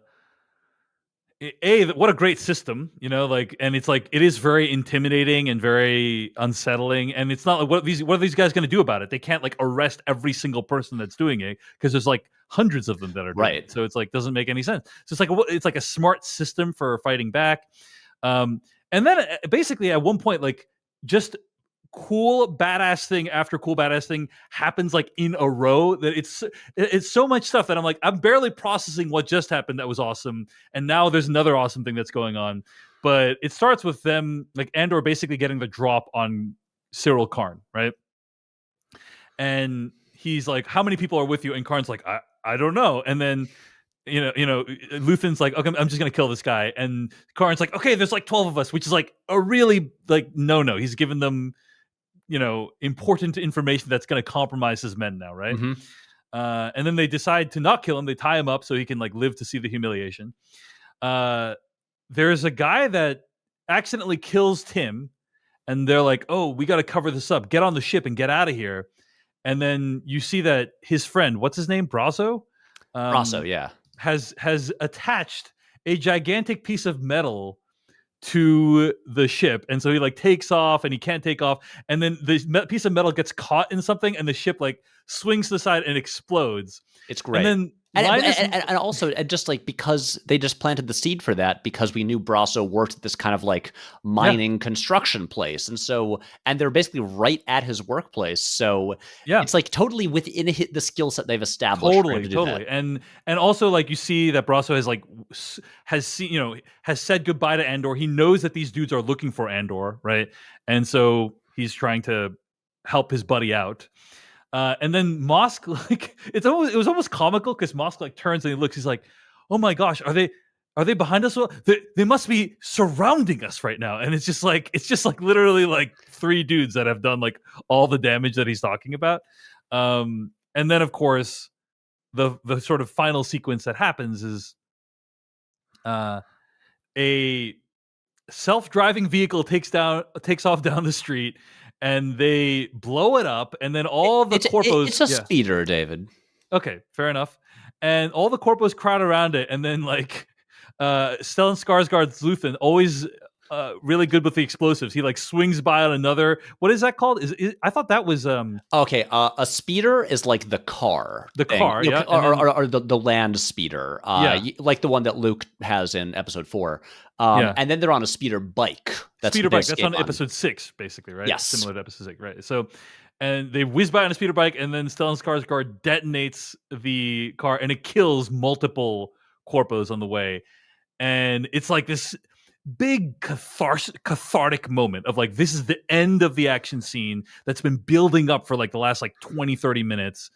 a great system, and it's like, it is very intimidating and very unsettling. And it's not like, what are these guys going to do about it? They can't like arrest every single person that's doing it, because there's like hundreds of them that are doing it. So it's like, doesn't make any sense. So it's like a smart system for fighting back. And then basically at one point, like just cool badass thing after cool badass thing happens like in a row that it's so much stuff that I'm like, I'm barely processing what just happened that was awesome, and now there's another awesome thing that's going on. But it starts with them, like Andor basically getting the drop on Cyril Karn, right? And he's like, how many people are with you? And Karn's like, I don't know. And then Luthen's like, okay, I'm just gonna kill this guy. And Karn's like, okay, there's like 12 of us, which is like a really like no. He's given them important information that's going to compromise his men now, right? Mm-hmm. And then they decide to not kill him. They tie him up so he can like live to see the humiliation. There's a guy that accidentally kills Tim, and they're like, oh, we got to cover this up. Get on the ship and get out of here. And then you see that his friend, what's his name? Brasso? Brasso, yeah. Has attached a gigantic piece of metal to the ship, and so he like takes off and he can't take off, and then the piece of metal gets caught in something and the ship like swings to the side and explodes. It's great. And then and also just like because they just planted the seed for that, because we knew Brasso worked at this kind of like mining construction place, and they're basically right at his workplace, so it's like totally within the skill set they've established. Totally. And also like you see that Brasso has said goodbye to Andor. He knows that these dudes are looking for Andor, right? And so he's trying to help his buddy out. And then Mosk, like it was almost comical because Mosk like turns and he looks. He's like, "Oh my gosh, are they behind us? They must be surrounding us right now." And it's just like literally like 3 dudes that have done like all the damage that he's talking about. And then of course the sort of final sequence that happens is a self-driving vehicle takes off down the street. And they blow it up, and then all the corpos... It's a speeder, David. Okay, fair enough. And all the corpos crowd around it, and then, like, Stellan Skarsgård's Luthen, always really good with the explosives. He, like, swings by on another... What is that called? I thought that was... Okay, a speeder is like the car. The thing. Car, yeah. Or the land speeder. Like the one that Luke has in Episode 4. And then they're on a speeder bike. That's on Episode 6, basically, right? Yes. Similar to Episode 6, right? So, and they whiz by on a speeder bike, and then Stellan Skarsgård detonates the car, and it kills multiple corpos on the way. And it's like this big cathartic moment of like, this is the end of the action scene that's been building up for like the last like 20-30 minutes.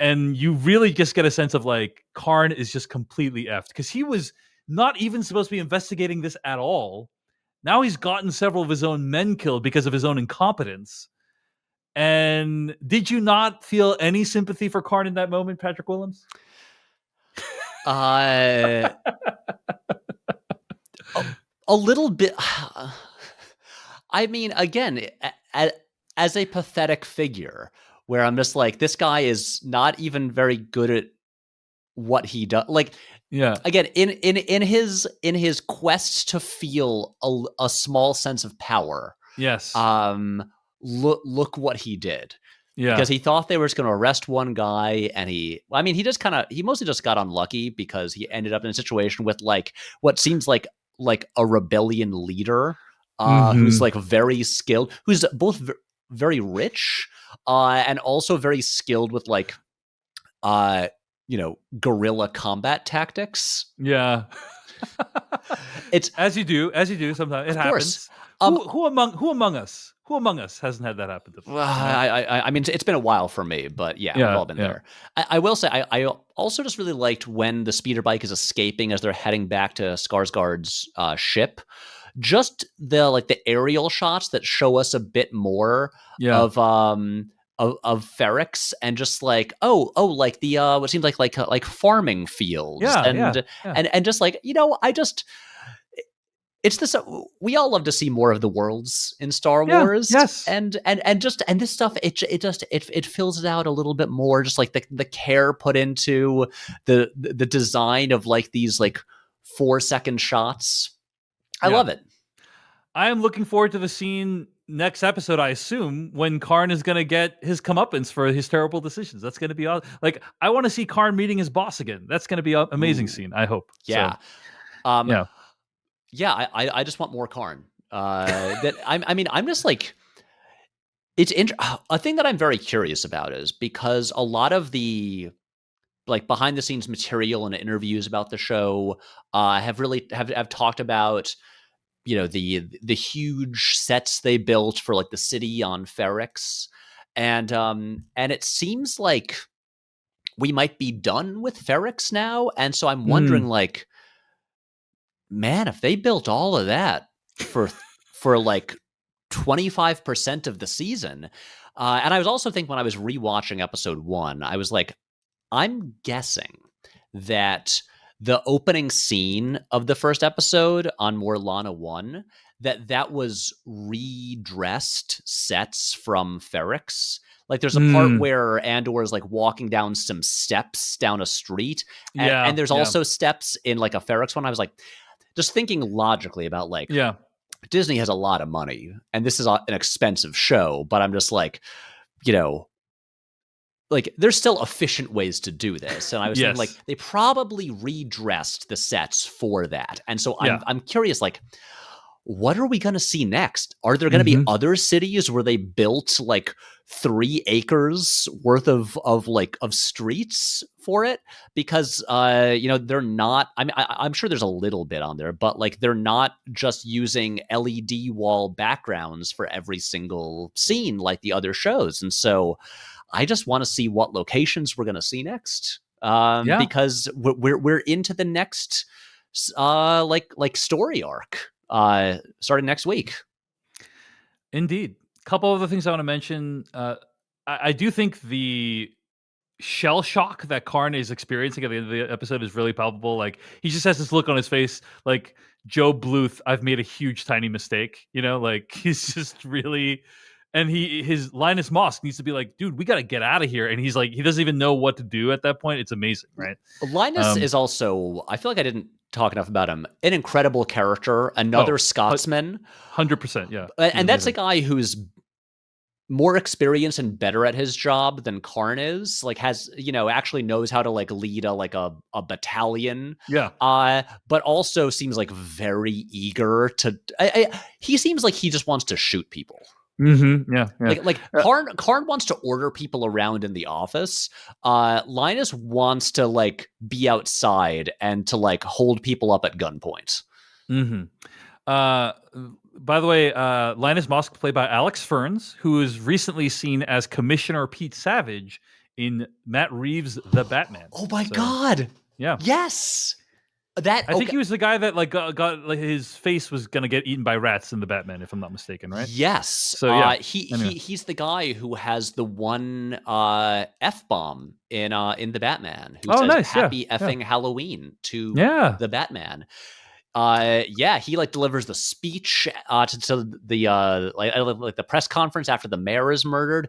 And you really just get a sense of like Karn is just completely effed because he was not even supposed to be investigating this at all. Now he's gotten several of his own men killed because of his own incompetence. And did you not feel any sympathy for Karn in that moment, Patrick Willems? A little bit. I mean, again, as a pathetic figure, where I'm just like, this guy is not even very good at what he does. Like, yeah. Again, in his quest to feel a small sense of power. Yes. Look what he did. Yeah. Because he thought they were just going to arrest one guy, and he mostly just got unlucky because he ended up in a situation with like what seems like a rebellion leader who's like very skilled, who's both very rich and also very skilled with like guerrilla combat tactics. Yeah. It's as you do sometimes. It happens. Who among us hasn't had that happen to them? I mean, it's been a while for me, but yeah, we've all been there. I will say, I also just really liked when the speeder bike is escaping as they're heading back to Skarsgård's ship. Just the aerial shots that show us a bit more of Ferrix, and just like like the what seems like farming fields, and just like it's this. We all love to see more of the worlds in Star Wars, yes, and this stuff. It fills it out a little bit more. Just like the care put into the design of like these like 4-second shots. I love it. I am looking forward to the scene next episode, I assume, when Karn is going to get his comeuppance for his terrible decisions. That's going to be like, I want to see Karn meeting his boss again. That's going to be an amazing scene, I hope. Yeah. So, I just want more Karn. I'm just like, A thing that I'm very curious about is because a lot of the like behind the scenes material and interviews about the show have talked about the huge sets they built for like the city on Ferrix, and it seems like we might be done with Ferrix now, and so I'm wondering like, man, if they built all of that for like 25% of the season. And I was also thinking when I was rewatching episode 1, I was like, I'm guessing that the opening scene of the first episode on Morlana 1, that was redressed sets from Ferrix. Like there's a part where Andor is like walking down some steps down a street, and there's also steps in like a Ferrix one. I was like, just thinking logically about like, Disney has a lot of money, and this is an expensive show, but I'm just like, like there's still efficient ways to do this. And I was thinking like they probably redressed the sets for that. And so I'm curious, like, what are we going to see next? Are there going to be other cities where they built like 3 acres worth of streets for it? Because they're not. I mean, I'm sure there's a little bit on there, but like they're not just using LED wall backgrounds for every single scene like the other shows. And so I just want to see what locations we're going to see next, because we're into the next like story arc starting next week. Indeed. A couple of the things I want to mention. I do think the shell shock that Karn is experiencing at the end of the episode is really palpable. Like he just has this look on his face, like Joe Bluth, I've made a huge tiny mistake. Like he's just really, and his Linus Mosk needs to be like, dude, we got to get out of here. And he's like, he doesn't even know what to do at that point. It's amazing, right? Linus is also, I feel like I didn't talk enough about him. An incredible character, another Scotsman. 100%, yeah. And that's a guy who's more experienced and better at his job than Karn is. Like has, actually knows how to like lead a battalion. Yeah. But also seems like very eager to, he seems like he just wants to shoot people. Yeah. Like Karn wants to order people around in the office. Linus wants to like be outside and to like hold people up at gunpoint. By the way, Linus Mosk played by Alex Ferns, who is recently seen as Commissioner Pete Savage in Matt Reeves' The Batman. Oh my God! Yeah. Yes. I think he was the guy that like got like his face was gonna get eaten by rats in the Batman, if I'm not mistaken, right? Yes. So yeah, he's the guy who has the one F-bomb in the Batman. Who says nice. Happy effing Halloween to the Batman. He like delivers the speech to the like the press conference after the mayor is murdered.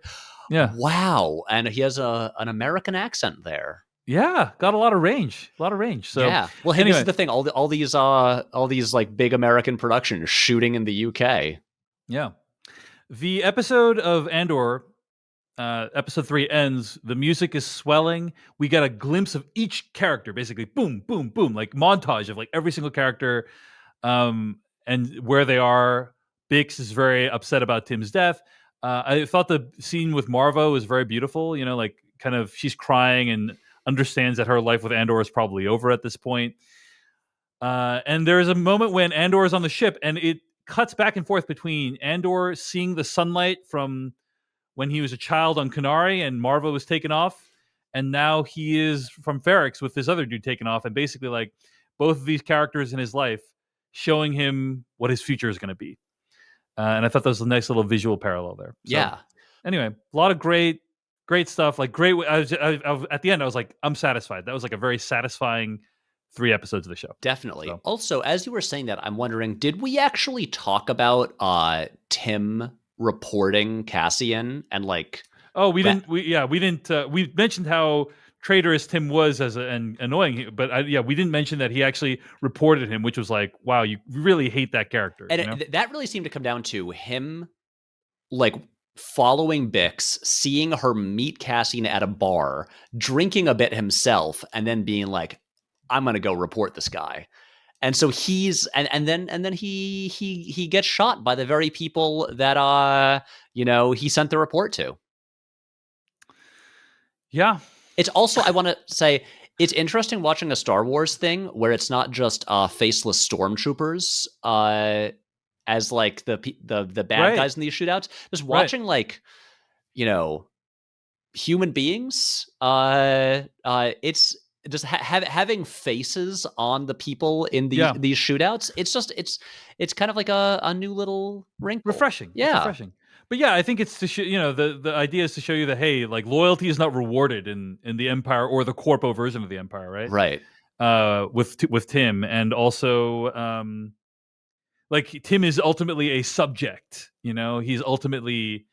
Yeah. Wow, and he has an American accent there. Yeah, got a lot of range. So yeah. Well, hey, this is the thing. All these like big American productions shooting in the UK. Yeah. The episode of Andor, episode 3 ends. The music is swelling. We get a glimpse of each character, basically, boom, boom, boom, like montage of like every single character, and where they are. Bix is very upset about Tim's death. I thought the scene with Marvo was very beautiful. Like kind of she's crying and understands that her life with Andor is probably over at this point. And there is a moment when Andor is on the ship, and it cuts back and forth between Andor seeing the sunlight from when he was a child on Kenari and Marva was taken off, and now he is from Ferrix with this other dude taken off, and basically like both of these characters in his life showing him what his future is going to be. And I thought that was a nice little visual parallel there. So, yeah. Anyway, a lot of great stuff. Like great. I was at the end. I was like, I'm satisfied. That was like a very satisfying 3 episodes of the show. Definitely. So. Also, as you were saying that, I'm wondering, did we actually talk about Tim reporting Cassian and like? Oh, we didn't. We didn't. We mentioned how traitorous Tim was and annoying, but we didn't mention that he actually reported him, which was like, wow, you really hate that character. And that really seemed to come down to him, like following Bix, seeing her meet Cassian at a bar, drinking a bit himself, and then being like, I'm going to go report this guy. And so and then he gets shot by the very people that he sent the report to. Yeah. It's also, I want to say, it's interesting watching a Star Wars thing where it's not just faceless stormtroopers as like the bad guys in these shootouts. Just watching like, human beings. It's just having faces on the people in these shootouts. It's kind of like a new little wrinkle. Refreshing. Yeah. It's refreshing. But yeah, I think it's to show, the idea is to show you that, hey, like loyalty is not rewarded in the Empire or the Corpo version of the Empire, right? Right. With Tim, and also like Tim is ultimately a subject. He's ultimately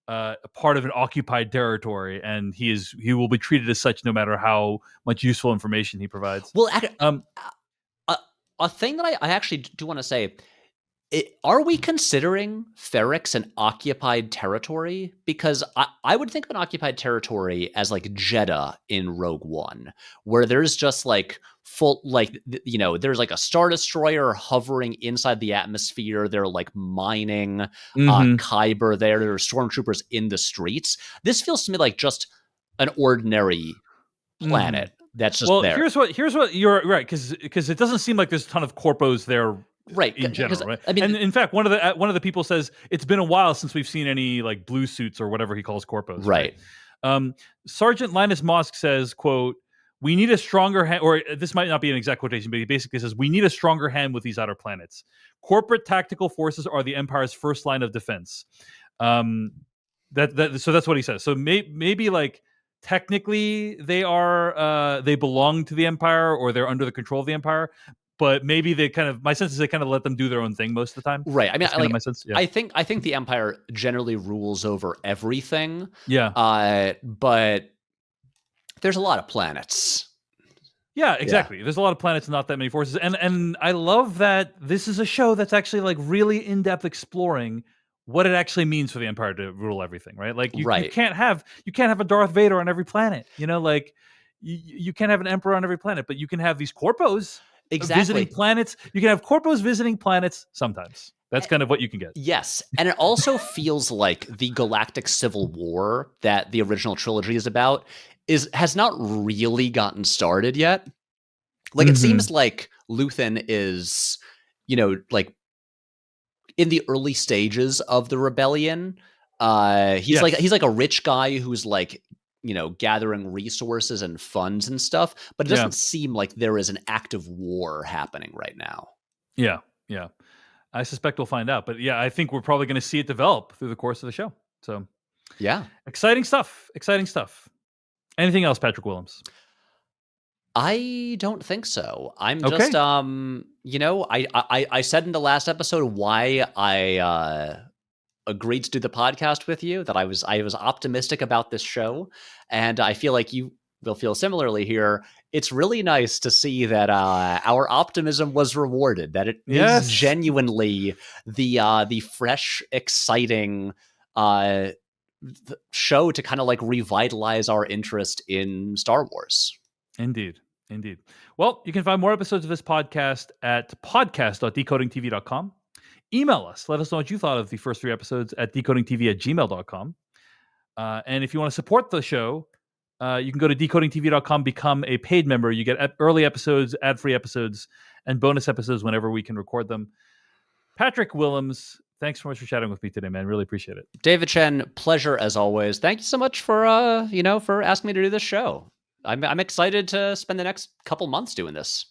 a part of an occupied territory, and he will be treated as such no matter how much useful information he provides. Well, a thing that I actually do want to say. Are we considering Ferrix an occupied territory? Because I would think of an occupied territory as like Jeddah in Rogue One, where there's just like there's like a Star Destroyer hovering inside the atmosphere. They're like mining Kyber there. There are stormtroopers in the streets. This feels to me like just an ordinary planet that's just there. Here's what you're right, because it doesn't seem like there's a ton of corpos there. Right, in general, right? I mean, and in fact, one of the people says it's been a while since we've seen any like blue suits or whatever he calls corpos. Right. Sergeant Linus Mosk says, "quote We need a stronger hand," or this might not be an exact quotation, but he basically says, "We need a stronger hand with these outer planets. Corporate tactical forces are the Empire's first line of defense." So that's what he says. So maybe like technically they belong to the Empire, or they're under the control of the Empire. But maybe my sense is they kind of let them do their own thing most of the time. Right. I mean, my sense. Yeah. I think the Empire generally rules over everything. Yeah. But there's a lot of planets. Yeah, exactly. Yeah. There's a lot of planets, not that many forces. And I love that this is a show that's actually like really in-depth exploring what it actually means for the Empire to rule everything, right? Like you can't have a Darth Vader on every planet. Like you can't have an emperor on every planet, but you can have these corpos. Exactly. Visiting planets. You can have corpos visiting planets sometimes. That's kind of what you can get. Yes. And it also feels like the Galactic Civil War that the original trilogy is about has not really gotten started yet. Like it seems like Luthen is, like in the early stages of the rebellion. He's like a rich guy who's like, gathering resources and funds and stuff, but it doesn't seem like there is an active war happening right now. Yeah. Yeah. I suspect we'll find out, but yeah, I think we're probably going to see it develop through the course of the show. So yeah, exciting stuff. Anything else, Patrick Willems? I don't think so. I'm just, I said in the last episode why I agreed to do the podcast with you, that I was optimistic about this show, and I feel like you will feel similarly here. It's really nice to see that our optimism was rewarded, that it is genuinely the fresh, exciting show to kind of like revitalize our interest in Star Wars. Indeed. Well, you can find more episodes of this podcast at podcast.decodingtv.com. Email us. Let us know what you thought of the first 3 episodes at decodingtv@gmail.com. And if you want to support the show, you can go to decodingtv.com, become a paid member. You get early episodes, ad-free episodes, and bonus episodes whenever we can record them. Patrick Willems, thanks so much for chatting with me today, man. Really appreciate it. David Chen, pleasure as always. Thank you so much for for asking me to do this show. I'm excited to spend the next couple months doing this.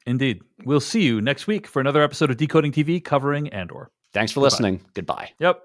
Indeed. We'll see you next week for another episode of Decoding TV covering Andor. Thanks for listening. Goodbye. Yep.